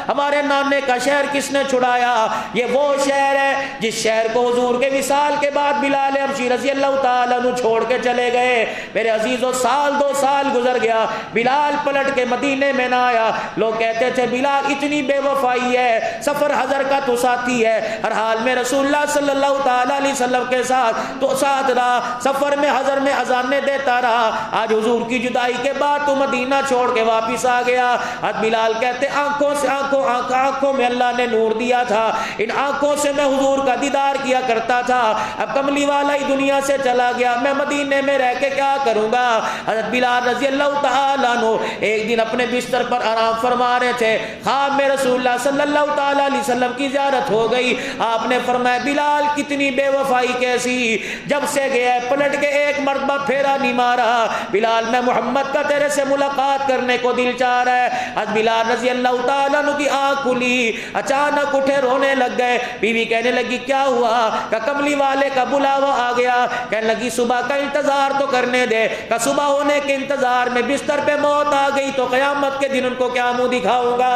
Speaker 1: ہمارے نانے کا شہر کس نے چھڑایا؟ یہ وہ شہر ہے جس شہر کو حضور کے وصال کے بعد بلال حبشی رضی اللہ تعالیٰ عنہ چھوڑ کے چلے گئے. میرے عزیزو 2 سال گزر گیا, بلال پلٹ کے مدینے میں نہ آیا. لوگ کہتے تھے بلال اتنی بے وفائی ہے, سفر حضر کا تو ساتھی ہے, ہر حال میں رسول اللہ صلی اللہ تعالیٰ علیہ وسلم کے ساتھ تو ساتھ رہا, سفر میں حضر میں اذانیں دیتا رہا. آج حضور کی جدائی کے بعد تو مدینہ چھوڑ کے واپس آ گیا. آج بلال کہتے آنکھوں میں اللہ نے نور دیا تھا, ان آنکھوں سے میں حضور کا دیدار کیا کرتا تھا. اب کملی والا ہی دنیا سے چلا گیا, میں مدینے میں رہ کے کیا کروں گا؟ حضرت بلال رضی اللہ تعالیٰ عنہ ایک دن اپنے بستر پر آرام فرما رہے تھے, خواب میں رسول اللہ صلی اللہ تعالیٰ علیہ وسلم کی زیارت ہو گئی. آپ نے فرمایا بلال کتنی بے وفائی کیسی, جب سے گیا پلٹ کے ایک مرتبہ پھیرا نہیں مارا. بلال میں محمد کا تیرے سے ملاقات کرنے کو دل چاہ رہا ہے. آج بلال رضی اللہ تعالیٰ عنہ کی آنکھ کھلی, اچانک اٹھے رونے لگ گئے. بیوی کہنے لگی کیا ہوا؟ کہ کملی والے کا بلاوا آ گیا. کہنے لگی صبح کا انتظار تو کرنے دے. کہ صبح ہونے کے انتظار میں بستر پہ موت آ گئی تو قیامت کے دن ان کو کیا منہ دکھاؤں گا؟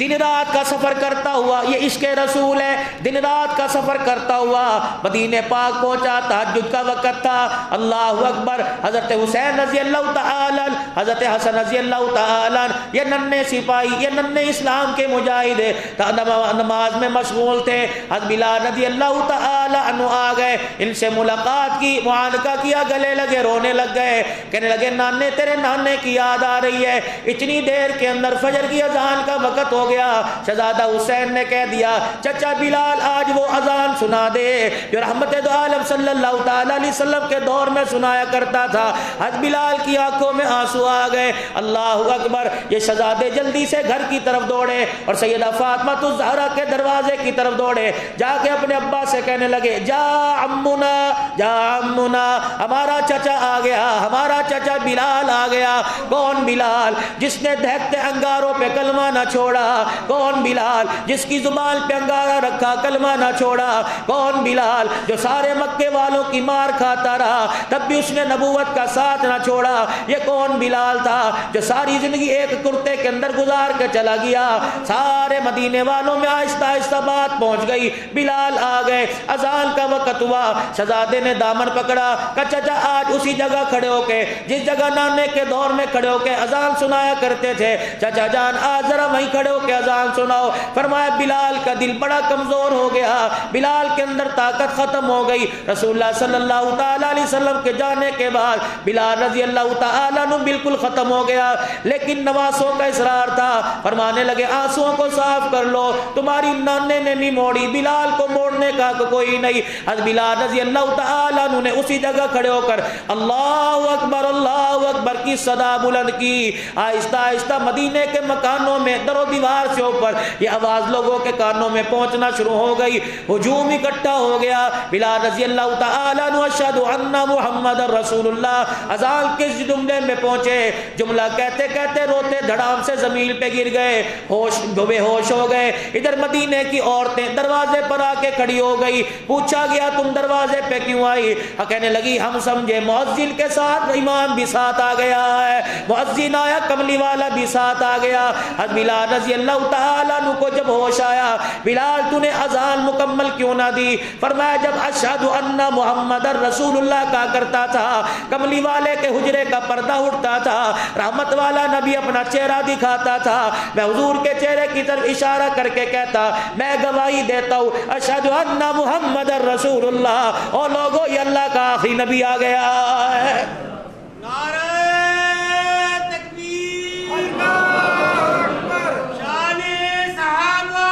Speaker 1: دن رات کا سفر کرتا ہوا, یہ عشق رسول ہے, دن رات کا سفر کرتا ہوا مدینہ پاک پہنچا. تہجد کا وقت تھا, اللہ اکبر. حضرت حسین رضی اللہ تعالی, حضرت حسن رضی اللہ تعالی, یہ ننھے سپاہی, یہ ننھے اسلام کے مجاہد نماز میں مشغول تھے. حضرت بلال رضی اللہ تعالی عنہ آ گئے, ان سے ملاقات کی, معانقہ کیا, گلے لگے, رونے لگ گئے. کہنے لگے نانے تیرے نانے کی یاد آ رہی ہے. اتنی دیر کے اندر فجر کی اذان کا وقت ہو گیا. شہزادہ حسین نے کہہ دیا چچا بلال آج وہ اذان سنا دے جو رحمت دو عالم صلی اللہ تعالی علیہ وسلم کے دور میں سنایا کرتا تھا. حضرت بلال کی آنکھوں میں آنسو آ گئے. اللہ اکبر. یہ شہزادے جلدی سے گھر کی طرف دوڑے اور سیدہ فاطمہ الزہرا کے دروازے کی طرف دوڑے. جا کے اپنے ابا سے کہنے لگے جا عمنا, جا عمنا, ہمارا چچا آ گیا, ہمارا چچا بلال آ گیا. کون بلال؟ جس نے دہتے انگاروں پہ کلمہ نہ چھوڑا. کون بلال؟ جس کی زبان پہ انگارہ رکھا کلمہ نہ چھوڑا. کون بلال؟ جو سارے مکے والوں کی مار کھاتا رہا تب بھی اس نے نبوت کا ساتھ نہ چھوڑا. یہ کون بلال تھا جو ساری زندگی ایک کرتے کے اندر گزار کے چلا گیا؟ سارے مدینے والوں میں آہستہ آہستہ بات پہنچ گئی. بلال آ گئے, اذان کا وقت ہوا. شہزادے نے دامن پکڑا کہ چچا آج اسی جگہ کھڑے ہو کے جس جگہ نانے کے دور میں کھڑے ہو کے اذان سنایا کرتے تھے, چچا جان آج ذرا وہیں کھڑے ہو کے اذان سناؤ. فرمایا بلال کا دل بڑا کمزور ہو گیا, بلال کے اندر طاقت ختم ہو گئی. رسول اللہ صلی اللہ تعالی علیہ وسلم کے جانے کے بعد بلال رضی اللہ تعالی عنہ بالکل ختم ہو گیا. لیکن نواسوں کا اصرار تھا, فرمانے لگے آنسوؤں کو صاف کر لو, تمہاری نانے نے نہیں موڑی, بلال کو موڑنے کا کوئی نہیں. حضرت بلال رضی اللہ تعالی عنہ نے اسی جگہ کھڑے ہو کر اللہ اکبر, اللہ اکبر کی صدا بلند کی۔ آہستہ آہستہ مدینے کے مکانوں میں در و دیوار سے اوپر یہ آواز لوگوں کے کانوں میں پہنچنا شروع ہو گئی، ہجوم اکٹھا ہو گیا۔ بلال رضی اللہ تعالیٰ عنہ اشہد ان محمد رسول اللہ اذان کے جملے میں پہنچے، جملہ کہتے کہتے روتے دھڑام سے زمین پہ گر گئے، بے ہوش ہو گئے۔ ادھر مدینے کی عورتیں دروازے پر آ کے کھڑی ہو گئی، پوچھا گیا تم دروازے پہ کیوں آئی؟ کہنے لگی ہم سمجھے مؤذن کے ساتھ امام بھی ساتھ آ گیا ہے، مؤذن آیا کملی والا بھی ساتھ آ گیا۔ حضرت بلال رضی اللہ تعالیٰ عنہ کو جب ہوش آیا، بلال تو نے اذان مکمل کیوں نہ دی؟ فرمایا جب اشہد ان محمد رسول اللہ کا کرتا تھا، کملی والے کے حجرے کا پردہ اٹھتا تھا، رحمت والا نبی اپنا چہرہ دکھاتا تھا، میں حضور کے چہرے کی طرف اشارہ کر کے کہتا میں گواہی دیتا ہوں اشہد ان محمد رسول اللہ، اور لوگوں یہ اللہ کا آخری نبی آ گیا ہے۔
Speaker 2: نعرہ تکبیر، شان صحابہ،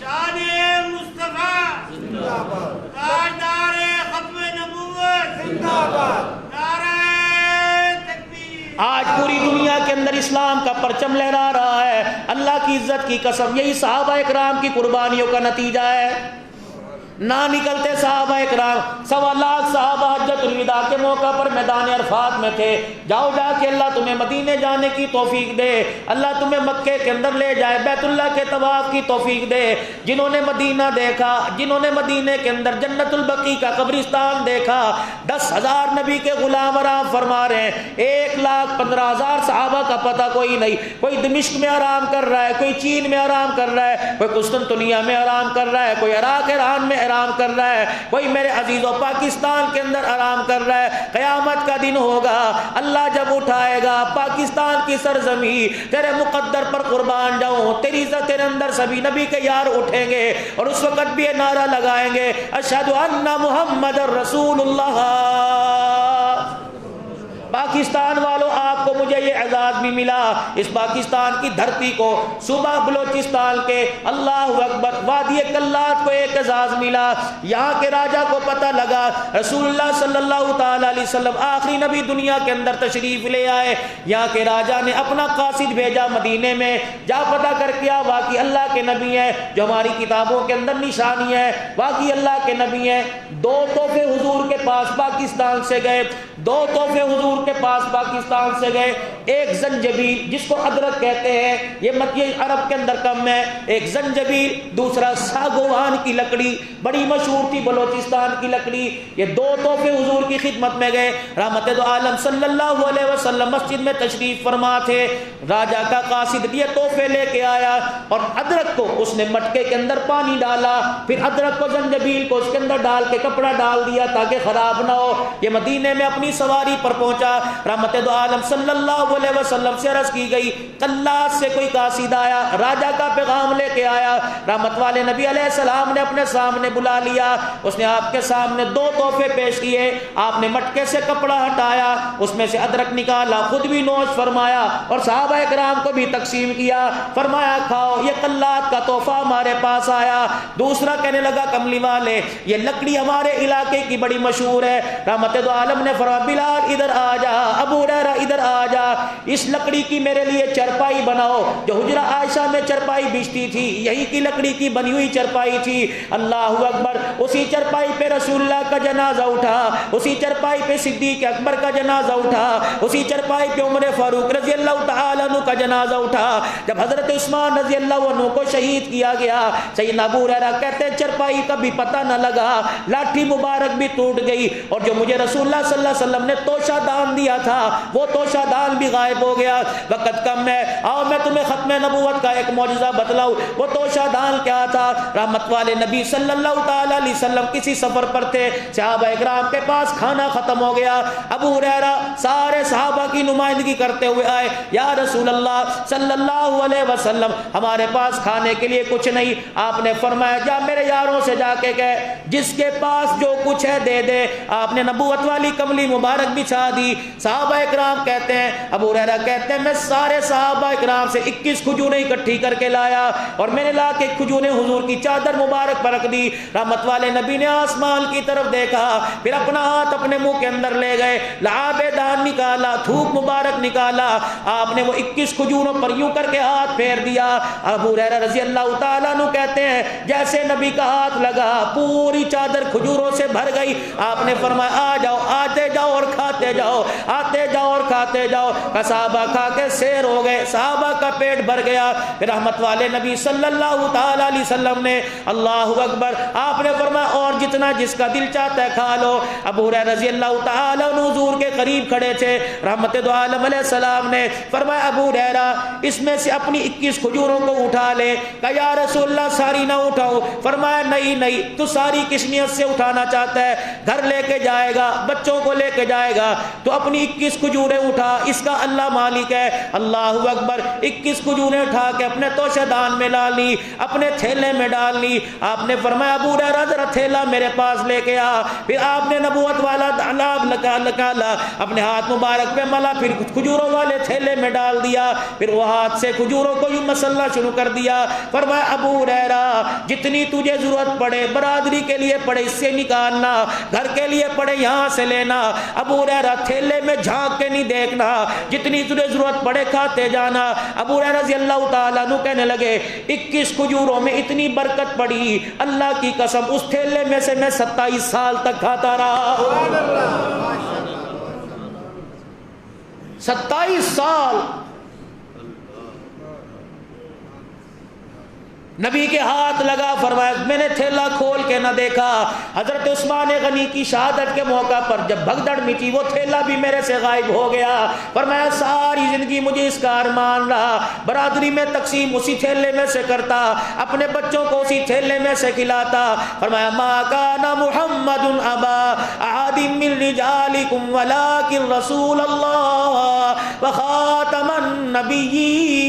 Speaker 2: شان مصطفیٰ، تاجدار ختم نبوت، نعرہ تکبیر۔
Speaker 1: آج پوری دنیا کے اندر اسلام کا پرچم لہرا رہا ہے، اللہ کی عزت کی قسم یہی صحابہ اکرام کی قربانیوں کا نتیجہ ہے۔ نہ نکلتے صحابہ اکرام، 1.25 لاکھ صحابہ حجۃ الوداع کے موقع پر میدان عرفات میں تھے، جاؤ جا کے اللہ تمہیں مدینے جانے کی توفیق دے، اللہ تمہیں مکے کے اندر لے جائے، بیت اللہ کے طواف کی توفیق دے۔ جنہوں نے مدینہ دیکھا، جنہوں نے مدینے کے اندر جنت البقیع کا قبرستان دیکھا، 10,000 نبی کے غلام آرام فرما رہے ہیں، 1,15,000 صحابہ کا پتہ کوئی نہیں، کوئی دمشق میں آرام کر رہا ہے، کوئی چین میں آرام کر رہا ہے، کوئی قسطنطنیہ میں آرام کر رہا ہے، کوئی عراق ایران میں آرام کر رہا ہے، کوئی میرے عزیزوں پاکستان کے اندر آرام کر رہا ہے۔ قیامت کا دن ہوگا، اللہ جب اٹھائے گا پاکستان کی سرزمین، تیرے مقدر پر قربان جاؤں، تیری عزت تیرے اندر سبھی نبی کے یار اٹھیں گے اور اس وقت بھی یہ نعرہ لگائیں گے اشہد ان محمد رسول اللہ۔ پاکستان والوں آپ کو مجھے یہ اعزاز بھی ملا، اس پاکستان کی دھرتی کو، صوبہ بلوچستان کے اللہ اکبر وادی کلات کو ایک اعزاز ملا۔ یہاں کے راجہ کو پتہ لگا رسول اللہ صلی اللہ تعالیٰ علیہ وسلم آخری نبی دنیا کے اندر تشریف لے آئے۔ یہاں کے راجہ نے اپنا قاصد بھیجا مدینے میں، جا پتہ کر کے واقعی اللہ کے نبی ہیں جو ہماری کتابوں کے اندر نشانی ہے، واقعی اللہ کے نبی ہیں۔ 2 تحفے حضور کے پاس پاکستان سے گئے، 2 تحفے حضور کے پاس پاکستان سے گئے، ایک زنجبیل جس کو ادرک کہتے ہیں، یہ عرب کے اندر کم ہے، ایک زنجبیل، دوسرا ساگوان کی لکڑی، بڑی مشہور تھی بلوچستان کی لکڑی۔ یہ 2 تحفے حضور کی خدمت میں گئے۔ رحمت دو عالم صلی اللہ علیہ وسلم مسجد میں تشریف فرما تھے، راجہ کا قاصد یہ تحفے لے کے آیا اور ادرک کو اس نے مٹکے کے اندر پانی ڈالا، پھر ادرک کو زنجبیل کو اس کے اندر ڈال کے کپڑا ڈال دیا تاکہ خراب نہ ہو۔ یہ مدینے میں اپنی سواری پر پہنچا، رحمت دو عالم صلی اللہ علیہ وسلم سے عرض کی گئی قلات سے کوئی قاصد آیا، راجہ کا پیغام لے کے آیا۔ رحمت والے نبی علیہ السلام نے اپنے سامنے بلا لیا، اس نے آپ کے سامنے 2 تحفے پیش کیے، آپ نے مٹکے سے کپڑا ہٹایا، اس میں سے ادرک نکالا، خود بھی نوش فرمایا اور صحابہ اکرام کو بھی تقسیم کیا، فرمایا کھاؤ، یہ قلات کا تحفہ ہمارے پاس آیا۔ دوسرا کہنے لگا کملی والے یہ لکڑی ہمارے علاقے کی بڑی مشہور ہے۔ رحمت دو عالم نے فرمایا بلال ادھر آ جا، ابو ہریرہ ادھر آ جا، اس لکڑی کی میرے لیے چرپائی بناؤ، جو حجرہ عائشہ میں چرپائی بچتی تھی یہی کی لکڑی کی بنی ہوئی چرپائی تھی۔ اللہ اکبر، اسی چرپائی پہ رسول اللہ کا جنازہ اٹھا، اسی چرپائی پہ صدیق اکبر کا جنازہ اٹھا، اسی چرپائی پہ عمر فاروق رضی اللہ تعالیٰ عنہ کا جنازہ اٹھا۔ جب حضرت عثمان رضی اللہ عنہ کو شہید کیا گیا، سیدنا ابو ہریرہ کہتے ہیں چرپائی کا بھی پتہ نہ لگا، لاٹھی مبارک بھی ٹوٹ گئی، اور جو مجھے رسول اللہ صلی اللہ علیہ وسلم نے توشہ دان دیا تھا وہ توشہ دان بھی غائب ہو گیا۔ وقت کم ہے، آؤ میں تمہیں ختم نبوت کا ایک معجزہ بتلاؤں۔ وہ توشہ دان کیا تھا؟ رحمت والے نبی صلی اللہ تعالی علیہ وسلم کسی سفر پر تھے، صحابہ اکرام کے پاس کھانا ختم ہو گیا، ابو ہریرہ سارے صحابہ کی نمائندگی کرتے ہوئے آئے، یا رسول اللہ صلی اللہ علیہ وسلم ہمارے پاس کھانے کے لیے کچھ نہیں۔ آپ نے فرمایا جا میرے یاروں سے جا کے کہے جس کے پاس جو کچھ ہے دے دے۔ آپ نے نبوت والی کملی مبارک بچھا دی۔ صحابہ اکرام کہتے ہیں، ابو ہریرہ کہتے ہیں میں سارے صحابہ اکرام سے 21 کھجوریں اکٹھی کر کے لایا اور میں نے لا کے کھجوریں حضور کی چادر مبارک پر رکھ دی۔ رحمت والے نبی نے آسمان کی طرف دیکھا، پھر اپنا ہاتھ اپنے منہ کے اندر لے گئے، لعاب دان نکالا، تھوک مبارک نکالا، آپ نے وہ 21 کھجوروں پر یوں کر کے ہاتھ پھیر دیا۔ ابو ہریرہ رضی اللہ تعالیٰ عنہ کہتے ہیں جیسے نبی کا ہاتھ لگا پوری چادر کھجوروں سے بھر گئی۔ آپ نے فرمایا آ جاؤ، آتے جاؤ اور کھاتے جاؤ، آتے جاؤ اور کھاتے جاؤ۔ صحابہ کھا کے سیر ہو گئے، صحابہ کا پیٹ بھر گیا۔ پھر رحمت والے نبی صلی اللہ تعالیٰ علیہ وسلم نے اللہ اکبر، آپ نے فرمایا اور جتنا جس کا دل چاہتا ہے کھا لو۔ ابو ہریرہ رضی اللہ تعالیٰ عنہ حضور کے قریب کھڑے تھے، رحمت دو عالم علیہ السلام نے فرمایا ابو ہریرہ اس میں سے اپنی 21 کھجوروں کو اٹھا لے۔ کہا یا رسول اللہ ساری نہ اٹھاؤ۔ فرمایا نہیں تو ساری کس نیت سے اٹھانا چاہتا ہے؟ گھر لے کے جائے گا، بچوں کو لے کے جائے گا، تو اپنی 21 کھجوریں اٹھا، اس کا اللہ مالک ہے۔ اللہ اکبر، 21 کھجوریں اٹھا کے اپنے توشہ دان میں ڈال لی، اپنے تھیلے میں ڈال لی۔ آپ نے فرمایا ابو ہریرہ ذرا تھیلا میرے پاس لے کے آ۔ پھر آپ نے نبوت والا داناب نکالا، اپنے ہاتھ مبارک پہ ملا، پھر کھجوروں والے تھیلے میں ڈال دیا، پھر وہ ہاتھ سے کھجوروں کو یوں مسلنا شروع کر دیا۔ فرمایا ابو ہریرہ جتنی تجھے ضرورت پڑے، برادری کے لیے پڑے اس سے نکالنا، گھر کے لیے پڑے یہاں سے لینا۔ ابو ہریرہ تھیلے میں جھانک کے نہیں دیکھنا، جتنی تجھے ضرورت پڑے کھاتے جانا۔ ابو ہریرہ رضی اللہ تعالیٰ عنہ کہنے لگے 21 کھجوروں میں اتنی برکت پڑی، اللہ کی قسم اس تھیلے میں سے میں 27 سال تک کھاتا رہا۔ 27 سال نبی کے ہاتھ لگا۔ فرمایا میں نے تھیلا کھول کے نہ دیکھا۔ حضرت عثمان غنی کی شہادت کے موقع پر جب بھگدڑ مچی وہ تھیلا بھی میرے سے غائب ہو گیا۔ فرمایا ساری زندگی مجھے اس کا ارمان رہا، برادری میں تقسیم اسی تھیلے میں سے کرتا، اپنے بچوں کو اسی تھیلے میں سے کھلاتا۔ فرمایا ما کان محمد ابا احد من رجالکم ولکن رسول اللہ وخاتم النبیین۔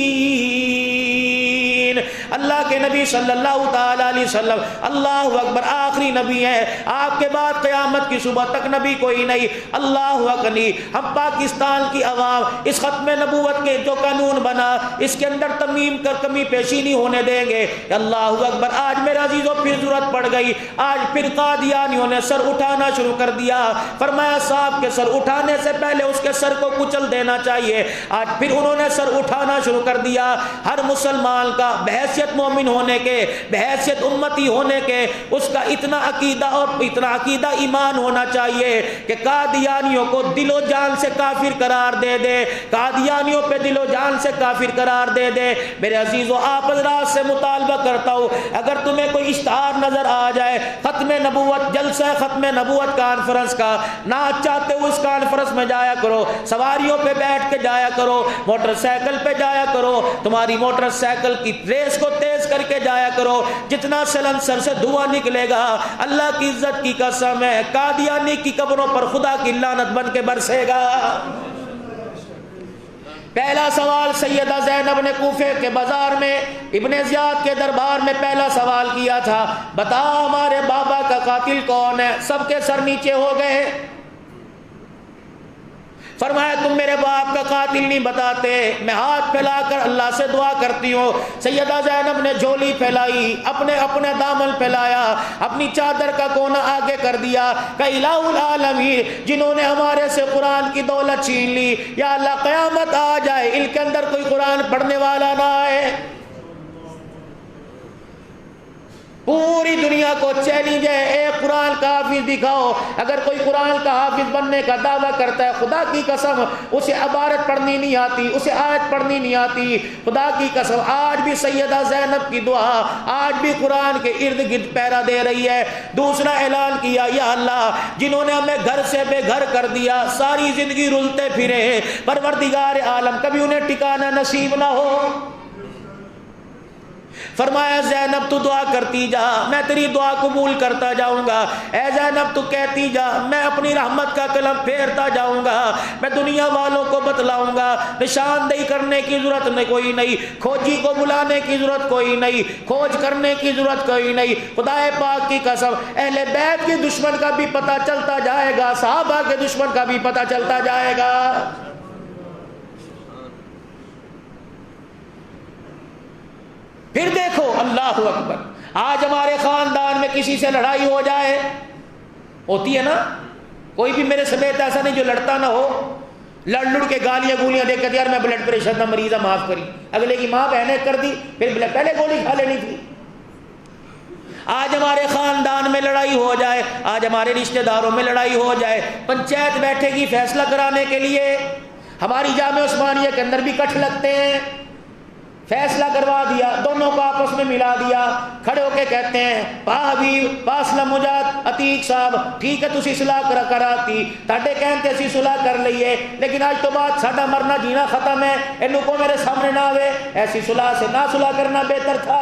Speaker 1: اللہ کے نبی صلی اللہ تعالیٰ علیہ وسلم اللہ اکبر آخری نبی ہیں، آپ کے بعد قیامت کی صبح تک نبی کوئی نہیں۔ اللہ اکبر، ہم پاکستان کی عوام اس ختم نبوت کے جو قانون بنا اس کے اندر تمیم کر کمی پیشی نہیں ہونے دیں گے۔ اللہ اکبر، آج میرے عزیزوں پھر ضرورت پڑ گئی، آج پھر قادیانیوں نے سر اٹھانا شروع کر دیا۔ فرمایا صاحب کے سر اٹھانے سے پہلے اس کے سر کو کچل دینا چاہیے، آج پھر انہوں نے سر اٹھانا شروع کر دیا۔ ہر مسلمان کا بحیثیت مومن ہونے کے، بحیثیت امتی ہونے کے، اس کا اتنا عقیدہ اور اتنا عقیدہ ایمان ہونا چاہیے کہ قادیانیوں کو دل و جان سے کافر قرار دے دے، قادیانیوں پہ دل و جان سے کافر قرار دے دے۔ میرے عزیزو آپ حضرات سے مطالبہ کرتا ہوں، اگر تمہیں کوئی اشتہار نظر آ جائے ختم نبوت، جلسہ ختم نبوت کانفرنس کا، نہ چاہتے ہو اس کانفرنس میں جایا کرو، سواریوں پہ بیٹھ کے جایا کرو، موٹر سائیکل پہ جایا کرو، تمہاری موٹر سائیکل کی ریس کو تیز کر کے جایا کرو، جتنا سلنسر سے دھواں نکلے گا اللہ کی عزت کی قسم ہے قادیانی کی قبروں پر خدا کی لعنت بن کے برسے گا۔ پہلا سوال سیدہ زینب نے کوفے کے بازار میں ابن زیاد کے دربار میں پہلا سوال کیا تھا، بتا ہمارے بابا کا قاتل کون ہے؟ سب کے سر نیچے ہو گئے۔ فرمایا تم میرے باپ کا قاتل نہیں بتاتے، میں ہاتھ پھیلا کر اللہ سے دعا کرتی ہوں۔ سیدہ زینب نے جھولی پھیلائی، اپنے دامن پھیلایا، اپنی چادر کا کونا آگے کر دیا کہ الہ العالمین جنہوں نے ہمارے سے قرآن کی دولت چھین لی، یا اللہ قیامت آ جائے ان کے اندر کوئی قرآن پڑھنے والا نہ آئے۔ پوری دنیا کو چیلنج ہے، ایک قرآن کا حافظ دکھاؤ۔ اگر کوئی قرآن کا حافظ بننے کا دعویٰ کرتا ہے خدا کی قسم اسے عبارت پڑھنی نہیں آتی، اسے آیت پڑھنی نہیں آتی، خدا کی قسم آج بھی سیدہ زینب کی دعا آج بھی قرآن کے ارد گرد پیرا دے رہی ہے۔ دوسرا اعلان کیا، یا اللہ جنہوں نے ہمیں گھر سے بے گھر کر دیا، ساری زندگی رلتے پھرے، پروردگار عالم کبھی انہیں ٹھکانہ نصیب نہ ہو۔ فرمایا زینب تو دعا کرتی جا، میں تیری دعا قبول کرتا جاؤں گا، اے زینب تو کہتی جا، میں اپنی رحمت کا قلم پھیرتا جاؤں گا، میں دنیا والوں کو بتلاؤں گا، نشاندہی کرنے کی ضرورت کوئی نہیں، کھوجی کو بلانے کی ضرورت کوئی نہیں، کھوج کرنے کی ضرورت کوئی نہیں، خدا پاک کی قسم اہل بیت کے دشمن کا بھی پتہ چلتا جائے گا، صحابہ کے دشمن کا بھی پتہ چلتا جائے گا۔ پھر دیکھو اللہ اکبر، آج ہمارے خاندان میں کسی سے لڑائی ہو جائے، ہوتی ہے نا، کوئی بھی میرے سمیت ایسا نہیں جو لڑتا نہ ہو، لڑ لڑ کے گالیاں گولیاں دے کر یار میں بلڈ پریشر کا مریض ہوں معاف کری، اگلے کی ماں بہنیں کر دی، پھر پہلے گولی کھا لینی تھی۔ آج ہمارے خاندان میں لڑائی ہو جائے، آج ہمارے رشتہ داروں میں لڑائی ہو جائے، پنچایت بیٹھے گی فیصلہ کرانے کے لیے، ہماری جامع عثمانیہ کے اندر بھی کٹھ لگتے ہیں، فیصلہ کروا دیا، دونوں کو آپس میں ملا دیا، کھڑے ہو کے کہتے ہیں پا حبیب پاسلا مجاد عتیق صاحب ٹھیک ہے تسی صلح کراتی، تاڈے کہتے اسی صلح کر لئیے، لیکن آج تو بعد ساڈا مرنا جینا ختم ہے، انہوں کو میرے سامنے نہ آوے، ایسی صلح سے نہ صلح کرنا بہتر تھا۔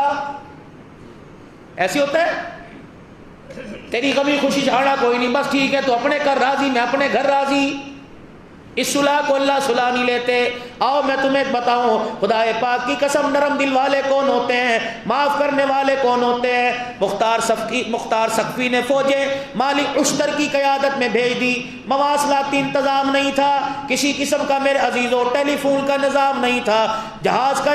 Speaker 1: ایسی ہوتا ہے، تیری کبھی خوشی چھاڑا کوئی نہیں، بس ٹھیک ہے تو اپنے گھر راضی میں اپنے گھر راضی، اس صلح کو اللہ صلح نہیں لیتے۔ آؤ میں تمہیں بتاؤں خدا پاک کی قسم نرم دل والے کون ہوتے ہیں، معاف کرنے والے کون ہوتے ہیں۔ مختار سقفی نے فوجیں مالک اشتر کی قیادت میں بھیج دی، مواصلاتی انتظام نہیں تھا کسی قسم کا میرے عزیزوں، ٹیلی فون کا نظام نہیں تھا، جہاز کا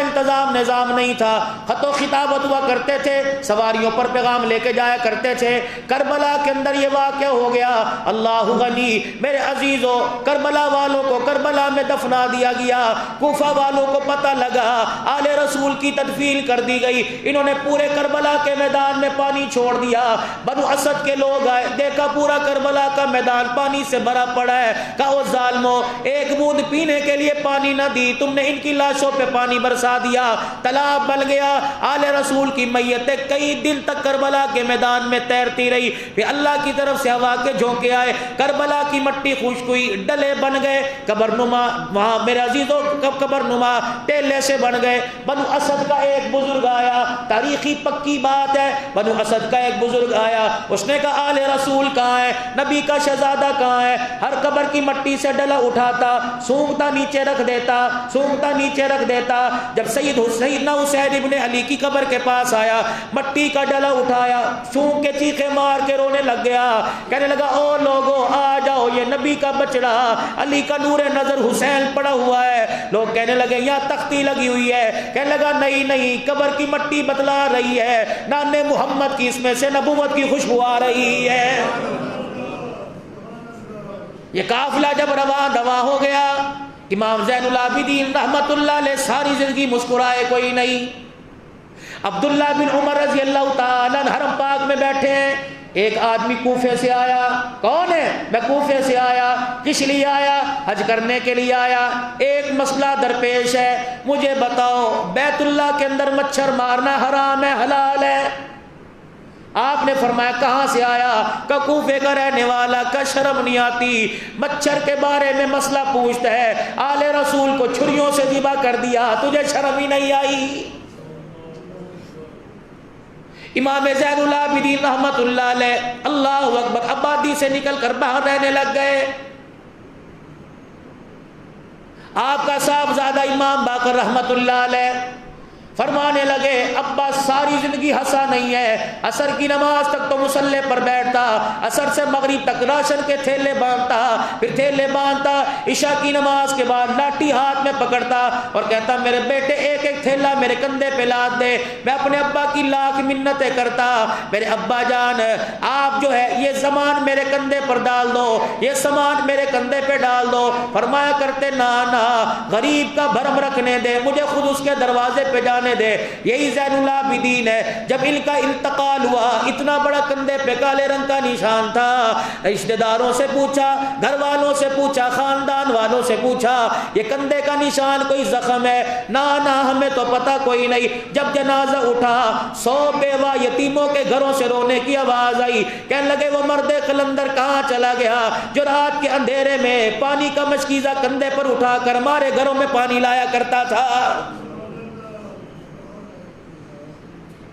Speaker 1: نظام نہیں تھا، خط و خطابت ہوا کرتے تھے، سواریوں پر پیغام لے کے جایا کرتے تھے۔ کربلا کے اندر یہ واقعہ ہو گیا، اللہ غنی میرے عزیزوں، کربلا والوں کو کربلا میں دفنا دیا گیا، کوفہ والوں کو پتہ لگا آل رسول کی تدفین کر دی گئی، انہوں نے پورے کربلا کے میدان میں پانی چھوڑ دیا، بنو اسد کے لوگ آئے، دیکھا پورا کربلا کا میدان پانی سے بھرا پڑا ہے، کہا او ظالمو ایک بوند پینے کے لیے پانی نہ دی، تم نے ان کی لاشوں پہ پانی برسا دیا، تالاب بن گیا، آل رسول کی میتیں کئی دن تک کربلا کے میدان میں تیرتی رہی، پھر اللہ کی طرف سے ہوا کے جھونکے آئے، کربلا کی مٹی خشک ہوئی، ڈلے بن گئے، قبر نما وہاں میرے عزیزوں قبر نما ٹیلے سے بن گئے۔ بنو اسد کا ایک بزرگ آیا، تاریخی پکی بات ہے، بنو اسد کا ایک بزرگ آیا، اس نے کہا آل رسول کہاں ہے، نبی کا شہزادہ کہاں ہے، ہر قبر کی مٹی سے ڈلا اٹھاتا، سونگتا نیچے رکھ دیتا، سونگتا نیچے رکھ دیتا، جب سیدنا حسین ابن علی کی قبر کے پاس آیا، مٹی کا ڈلا اٹھایا، سونگ کے چیخے مار کے رونے لگ گیا، کہنے لگا او لوگو آ جاؤ، یہ نبی کا بچڑا علی کا نور نظر حسین پڑا ہوا ہے۔ لوگ کہنے لگے یہاں تختی لگی ہوئی ہے، کہنے لگا نہیں قبر کی مٹی بتلا رہی ہے، نانے محمد کی اس میں سے نبوت کی خوشبو آ رہی ہے۔ یہ قافلہ جب رواں دواں ہو گیا، امام زین العابدین رحمت اللہ علیہ ساری زندگی مسکرائے کوئی نہیں۔ عبداللہ بن عمر رضی اللہ تعالیٰ عنہ حرم پاک میں بیٹھے ہیں، ایک آدمی کوفے سے آیا، کون ہے؟ میں کوفے سے آیا، کس لیے آیا؟ حج کرنے کے لیے آیا، ایک مسئلہ درپیش ہے، مجھے بتاؤ بیت اللہ کے اندر مچھر مارنا حرام ہے حلال ہے؟ آپ نے فرمایا کہاں سے آیا؟ کہ کوفے کا رہنے والا، کا شرم نہیں آتی، مچھر کے بارے میں مسئلہ پوچھتا ہے، آل رسول کو چھریوں سے ذبح کر دیا، تجھے شرم ہی نہیں آئی؟ امام زین العابدین رحمت اللہ علیہ اللہ اکبر آبادی سے نکل کر باہر رہنے لگ گئے۔ آپ کا صاحبزادہ امام باقر رحمت اللہ علیہ فرمانے لگے ابا ساری زندگی ہنسا نہیں ہے، عصر کی نماز تک تو مصلے پر بیٹھتا، عصر سے مغرب تک راشن کے تھیلے باندھتا، پھر تھیلے باندھتا، عشاء کی نماز کے بعد لاٹھی ہاتھ میں پکڑتا اور کہتا میرے بیٹے ایک ایک تھیلا میرے کندھے پہ لاد دے، میں اپنے ابا کی لاکھ منتیں کرتا، میرے ابا جان آپ جو ہے یہ سامان میرے کندھے پر ڈال دو، یہ سامان میرے کندھے پہ ڈال دو۔ فرمایا کرتے نا غریب کا بھرم رکھنے دے، مجھے خود اس کے دروازے پہ جانے دے۔ یہی زین العابدین ہے، جب ان کا انتقال ہوا اتنا بڑا کندھے پہ کالے رنگ کا نشان تھا، رشتہ داروں سے پوچھا، گھر والوں سے پوچھا، خاندان والوں سے پوچھا یہ کندھے کا نشان کوئی زخم ہے؟ نا ہمیں تو پتہ کوئی نہیں۔ جب جنازہ اٹھا 100 بیوہ یتیموں کے گھروں سے رونے کی آواز آئی، کہنے لگے وہ مرد قلندر کہاں چلا گیا جو رات کے اندھیرے میں پانی کا مشکیزہ کندھے پر اٹھا کر ہمارے گھروں میں پانی لایا کرتا تھا۔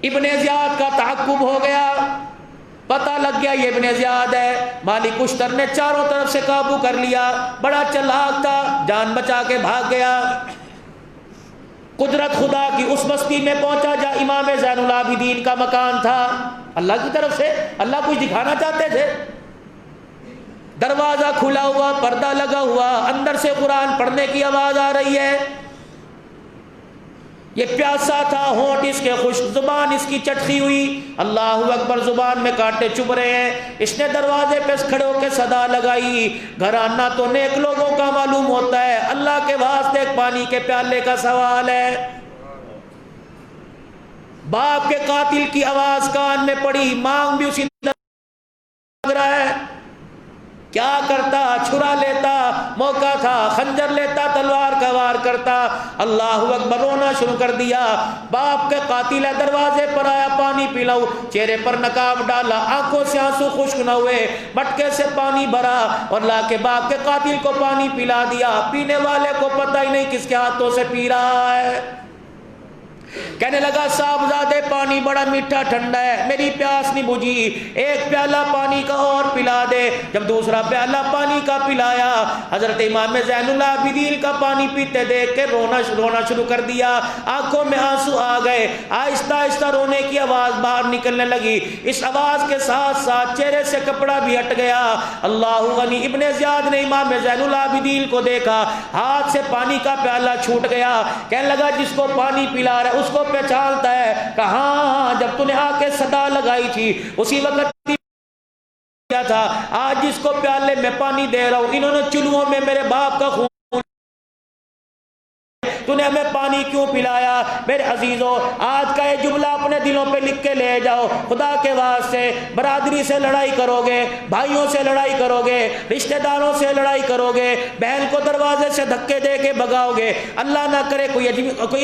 Speaker 1: ابن زیاد کا تعقب ہو گیا، پتہ لگ گیا یہ ابن زیاد ہے۔ مالک اشتر نے چاروں طرف سے قابو کر لیا، بڑا چلاک تھا، جان بچا کے بھاگ گیا۔ قدرت خدا کی اس بستی میں پہنچا جہاں امام زین العابدین کا مکان تھا۔ اللہ کی طرف سے اللہ کچھ دکھانا چاہتے تھے۔ دروازہ کھلا ہوا، پردہ لگا ہوا، اندر سے قرآن پڑھنے کی آواز آ رہی ہے۔ یہ پیاسا تھا، ہونٹ اس کے خشک، زبان اس کی چٹکی ہوئی، اللہ اکبر، زبان میں کانٹے چبھ رہے ہیں۔ اس نے دروازے پہ کھڑے ہو کے صدا لگائی، گھرانہ تو نیک لوگوں کا معلوم ہوتا ہے، اللہ کے واسطے ایک پانی کے پیالے کا سوال ہے۔ باپ کے قاتل کی آواز کان میں پڑی، مانگ بھی اسی لگ رہا ہے۔ کیا کرتا؟ چھرا لیتا، موقع تھا، خنجر لیتا، تلوار کا وار کرتا۔ اللہ اکبر، رونا شروع کر دیا۔ باپ کے قاتل ہے، دروازے پر آیا، پانی پلاؤ، چہرے پر نقاب ڈالا، آنکھوں سے آنسو خشک نہ ہوئے، مٹکے سے پانی بھرا اور لا کے باپ کے قاتل کو پانی پلا دیا۔ پینے والے کو پتہ ہی نہیں کس کے ہاتھوں سے پی رہا ہے۔ کہنے لگا صاحبزادے پانی بڑا میٹھا ٹھنڈا ہے، میری پیاس نہیں بجھی، ایک پیالہ پانی کا اور پلا دے۔ جب دوسرا پیالہ پانی کا پلایا، حضرت امام زین العابدین کا پانی پیتے دیکھ کے رونا شروع کر دیا، آنکھوں میں آنسو آ گئے، آہستہ آہستہ رونے کی آواز باہر نکلنے لگی۔ اس آواز کے ساتھ ساتھ چہرے سے کپڑا بھی ہٹ گیا۔ اللہ غنی، ابن زیاد نے امام زین العابدین کو دیکھا، ہاتھ سے پانی کا پیالہ چھوٹ گیا۔ کہنے لگا جس کو پانی پلا رہا ہے اس کو پہچانتا ہے؟ کہاں؟ جب تو نے آ کے صدا لگائی تھی اسی وقت کیا تھا۔ آج جس کو پیالے میں پانی دے رہا ہوں، انہوں نے چلوؤں میں میرے باپ کا خون، تو نے ہمیں پانی کیوں پلایا؟ میرے عزیزوں، آج کا یہ جملہ اپنے دلوں پہ لکھ کے لے جاؤ۔ خدا کے واسطے برادری سے لڑائی کرو گے، بھائیوں سے لڑائی کرو گے، رشتہ داروں سے لڑائی کرو گے، بہن کو دروازے سے دھکے دے کے بھگاؤ گے، اللہ نہ کرے کوئی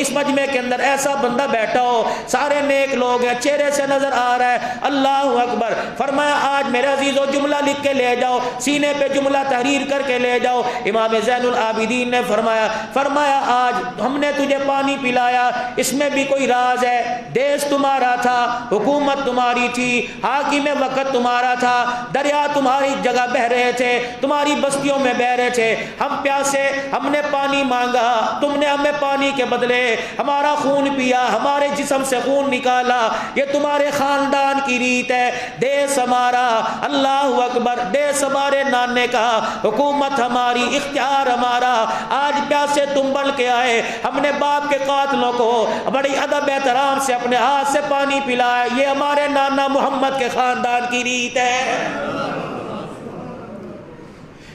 Speaker 1: اس مجمع کے اندر ایسا بندہ بیٹھا ہو، سارے نیک لوگ ہیں، چہرے سے نظر آ رہا ہے، اللہ اکبر۔ فرمایا آج میرے عزیزوں جملہ لکھ کے لے جاؤ، سینے پہ جملہ تحریر کر کے لے جاؤ۔ امام زین العابدین نے فرمایا آج ہم نے تجھے پانی پلایا، اس میں بھی کوئی راز ہے۔ دیس تمہارا تھا، حکومت تمہاری تھی، حاکم وقت تمہارا تھا، دریا تمہاری جگہ بہ رہے تھے، تمہاری بستیوں میں بہ رہے تھے، ہم پیاسے، ہم نے پانی مانگا، تم نے ہمیں پانی کے بدلے ہمارا خون پیا، ہمارے جسم سے خون نکالا، یہ تمہارے خاندان کی ریت ہے۔ دیس ہمارا، اللہ اکبر، دیس ہمارے نانے کا، حکومت ہماری، اختیار ہمارا، آج پیاسے تم بن کے آئے، ہم نے باپ کے قاتلوں کو بڑی ادب احترام سے اپنے ہاتھ سے پانی پلایا، یہ ہمارے نانا محمد کے خاندان کی ریت ہے۔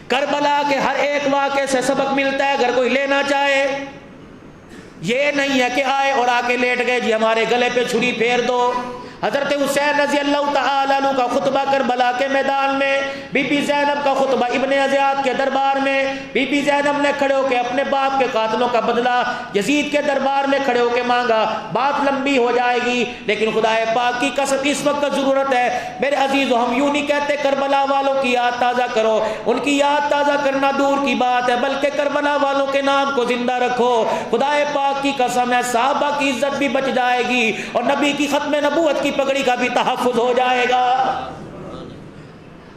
Speaker 1: کربلا کے ہر ایک واقعے سے سبق ملتا ہے اگر کوئی لینا چاہے۔ یہ نہیں ہے کہ آئے اور آ کے لیٹ گئے جی ہمارے گلے پہ چھری پھیر دو۔ حضرت حسین رضی اللہ تعالیٰ عنہ کا خطبہ کربلا کے میدان میں، بی بی زینب کا خطبہ ابن زیاد کے دربار میں، بی بی زینب نے کھڑے ہو کے اپنے باپ کے قاتلوں کا بدلہ یزید کے دربار میں کھڑے ہو کے مانگا۔ بات لمبی ہو جائے گی لیکن خدا پاک کی قسم اس وقت ضرورت ہے میرے عزیزو، ہم یوں نہیں کہتے کربلا والوں کی یاد تازہ کرو، ان کی یاد تازہ کرنا دور کی بات ہے، بلکہ کربلا والوں کے نام کو زندہ رکھو۔ خدا پاک کی قسم ہے صحابہ کی عزت بھی بچ جائے گی اور نبی کی ختم نبوت کی پگڑی کا بھی تحفظ ہو جائے گا۔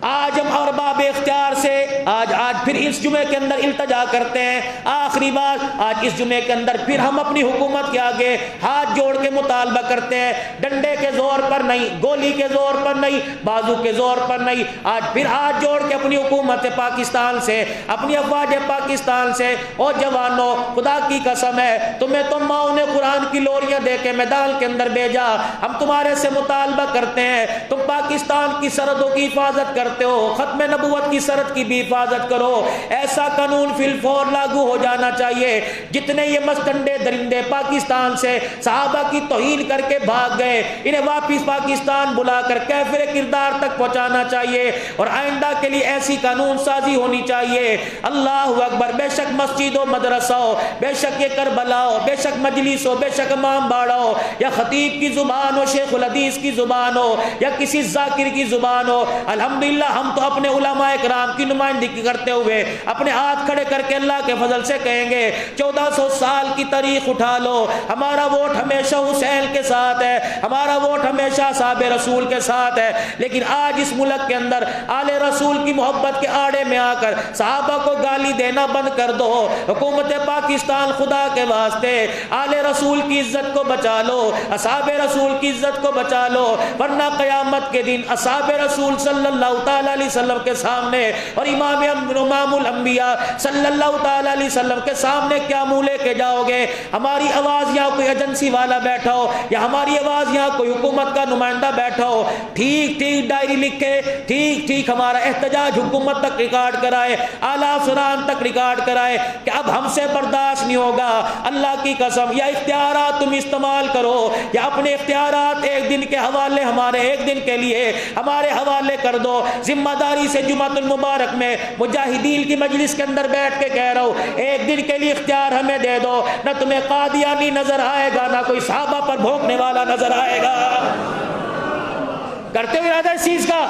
Speaker 1: آج ہم ارباب اختیار سے آج پھر اس جمعے کے اندر التجا کرتے ہیں، آخری بات، آج اس جمعے کے اندر پھر ہم اپنی حکومت کے آگے ہاتھ جوڑ کے مطالبہ کرتے ہیں، ڈنڈے کے زور پر نہیں، گولی کے زور پر نہیں، بازو کے زور پر نہیں، آج پھر ہاتھ جوڑ کے اپنی حکومت پاکستان سے، اپنی افواج پاکستان سے، او جوانوں، خدا کی قسم ہے تمہیں تو ماؤں نے قرآن کی لوریاں دے کے میدان کے اندر بھیجا، ہم تمہارے سے مطالبہ کرتے ہیں، تم پاکستان کی سرحدوں کی حفاظت کرتے ہو، ختم نبوت کی سرحد کی بھی حفاظت کرو، ایسا قانون فی الفور لاگو ہو جانا چاہیے۔ جتنے یہ مستنڈے درندے پاکستان سے صحابہ کی توہین کر کے بھاگ گئے، انہیں واپس پاکستان بلا کر کافر کردار تک پہنچانا چاہیے اور آئندہ کے لیے ایسی قانون سازی ہونی چاہیے۔ اللہ اکبر، بے شک مسجد و مدرسہ ہو، بے شک یہ کربلا ہو، بے شک مجلس ہو، بے شک امام باڑا ہو، یا خطیب کی زبان ہو، شیخ الحدیث کی زبان ہو، یا کسی ذاکر کی زبان ہو، الحمدللہ اللہ ہم تو اپنے علماء کرام کی نمائندگی کرتے ہوئے اپنے ہاتھ کھڑے کر کے اللہ کے فضل سے کہیں گے 1400 سال کی تاریخ اٹھا لو، ہمارا ووٹ ہمیشہ حسین کے ساتھ ہے، ہمارا ووٹ ہمیشہ اصحاب رسول کے ساتھ ہے، لیکن آج اس ملک کے اندر آل رسول کی محبت کے آڑے میں آ کر صحابہ کو گالی دینا بند کر دو۔ حکومت پاکستان خدا کے واسطے آل رسول کی عزت کو بچا لو، اصحاب رسول کی عزت کو بچا لو، ورنہ قیامت کے دن اصحاب رسول صلی اللہ تعالی علیہ وسلم کے سامنے اور امام الانبیاء صلی اللہ تعالی علیہ وسلم کے سامنے کیا منہ لے کے جاؤ گے؟ ہماری آواز یہاں کوئی ایجنسی والا بیٹھا ہو یا ہماری آواز یہاں کوئی حکومت کا نمائندہ بیٹھا ہو، ٹھیک ٹھیک ڈائری لکھے، ٹھیک ٹھیک ہمارا احتجاج حکومت تک ریکارڈ کرائے، اعلیٰ افسران تک ریکارڈ کرائے کہ اب ہم سے برداشت نہیں ہوگا۔ اللہ کی قسم، یا اختیارات تم استعمال کرو یا اپنے اختیارات ایک دن کے حوالے ہمارے ایک دن کے لیے ہمارے حوالے کر دو۔ ذمہ داری سے جمعۃ المبارک میں مجاہدین کی مجلس کے اندر بیٹھ کے کہہ رہا ہوں، ایک دن کے لیے اختیار ہمیں دے دو، نہ تمہیں قادیانی نظر آئے گا، نہ کوئی صحابہ پر بھونکنے والا نظر آئے گا۔ کرتے ہوئے ارادہ اس چیز کا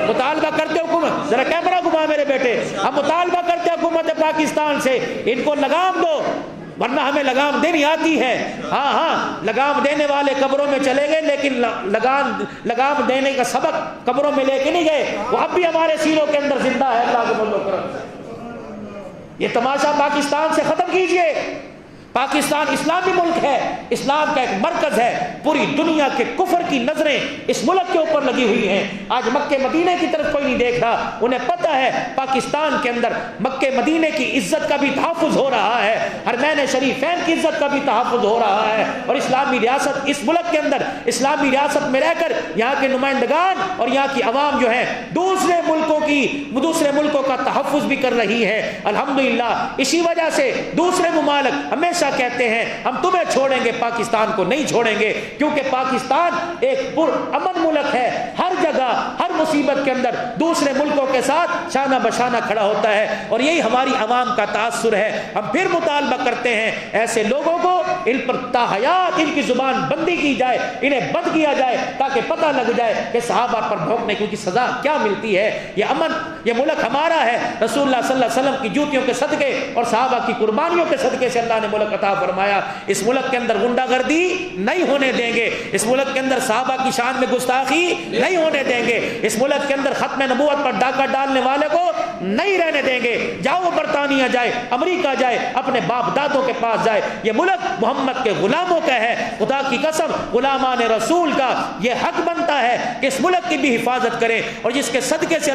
Speaker 1: مطالبہ کرتے حکومت، ذرا کیمرہ گھما میرے بیٹے، ہم مطالبہ کرتے حکومت پاکستان سے ان کو لگام دو، ورنہ ہمیں لگام دینی آتی ہے۔ ہاں لگام دینے والے قبروں میں چلے گئے، لیکن لگام دینے کا سبق قبروں میں لے کے نہیں گئے، وہ اب بھی ہمارے سینوں کے اندر زندہ ہے۔ اللہ کے فضل و کرم سے یہ تماشا پاکستان سے ختم کیجئے۔ پاکستان اسلامی ملک ہے، اسلام کا ایک مرکز ہے، پوری دنیا کے کفر کی نظریں اس ملک کے اوپر لگی ہوئی ہیں۔ آج مکہ مدینہ کی طرف کوئی نہیں دیکھ رہا، انہیں پتہ ہے پاکستان کے اندر مکہ مدینہ کی عزت کا بھی تحفظ ہو رہا ہے، حرمین شریفین کی عزت کا بھی تحفظ ہو رہا ہے، اور اسلامی ریاست اس ملک کے اندر اسلامی ریاست میں رہ کر یہاں کے نمائندگان اور یہاں کی عوام جو ہے دوسرے ملکوں کا تحفظ بھی کر رہی ہے الحمدللہ۔ اسی وجہ سے دوسرے ممالک ہمیشہ کہتے ہیں ہم تمہیں چھوڑیں گے، پاکستان کو نہیں چھوڑیں گے، کیونکہ پاکستان ایک پرامن ملک ہے، ہر جگہ ہر مصیبت کے اندر دوسرے ملکوں کے ساتھ شانہ بشانہ کھڑا ہوتا ہے، اور یہی ہماری عوام کا تاثر ہے۔ ہم پھر مطالبہ کرتے ہیں ایسے لوگوں کو ان پر تاحیات ان کی زبان بندی کی جائے، انہیں بند کیا جائے، تاکہ پتہ لگ جائے کہ صحابہ پر بھونکنے کی سزا کیا ملتی ہے۔ یہ امن، یہ ملک ہمارا ہے، رسول اللہ صلی اللہ علیہ وسلم کی جوتیوں کے صدقے اور صحابہ کی قربانیوں کے صدقے سے اللہ نے ملک عطا فرمایا۔ اس ملک کے اندر غنڈہ گردی نہیں ہونے دیں گے، اس ملک کے اندر صحابہ کی شان میں گستاخی نہیں ہونے دیں گے، اس ملک کے اندر ختم نبوت پر ڈاکہ ڈالنے والے کو نہیں رہنے دیں گے۔ جاؤ وہ برطانیہ جائے، امریکہ جائے، اپنے باپ دادوں کے پاس جائے، یہ ملک محمد کے غلاموں کا ہے۔ خدا کی قسم غلامان رسول کا یہ حق بنتا ہے کہ اس ملک کی بھی حفاظت کریں، اور جس کے صدقے سے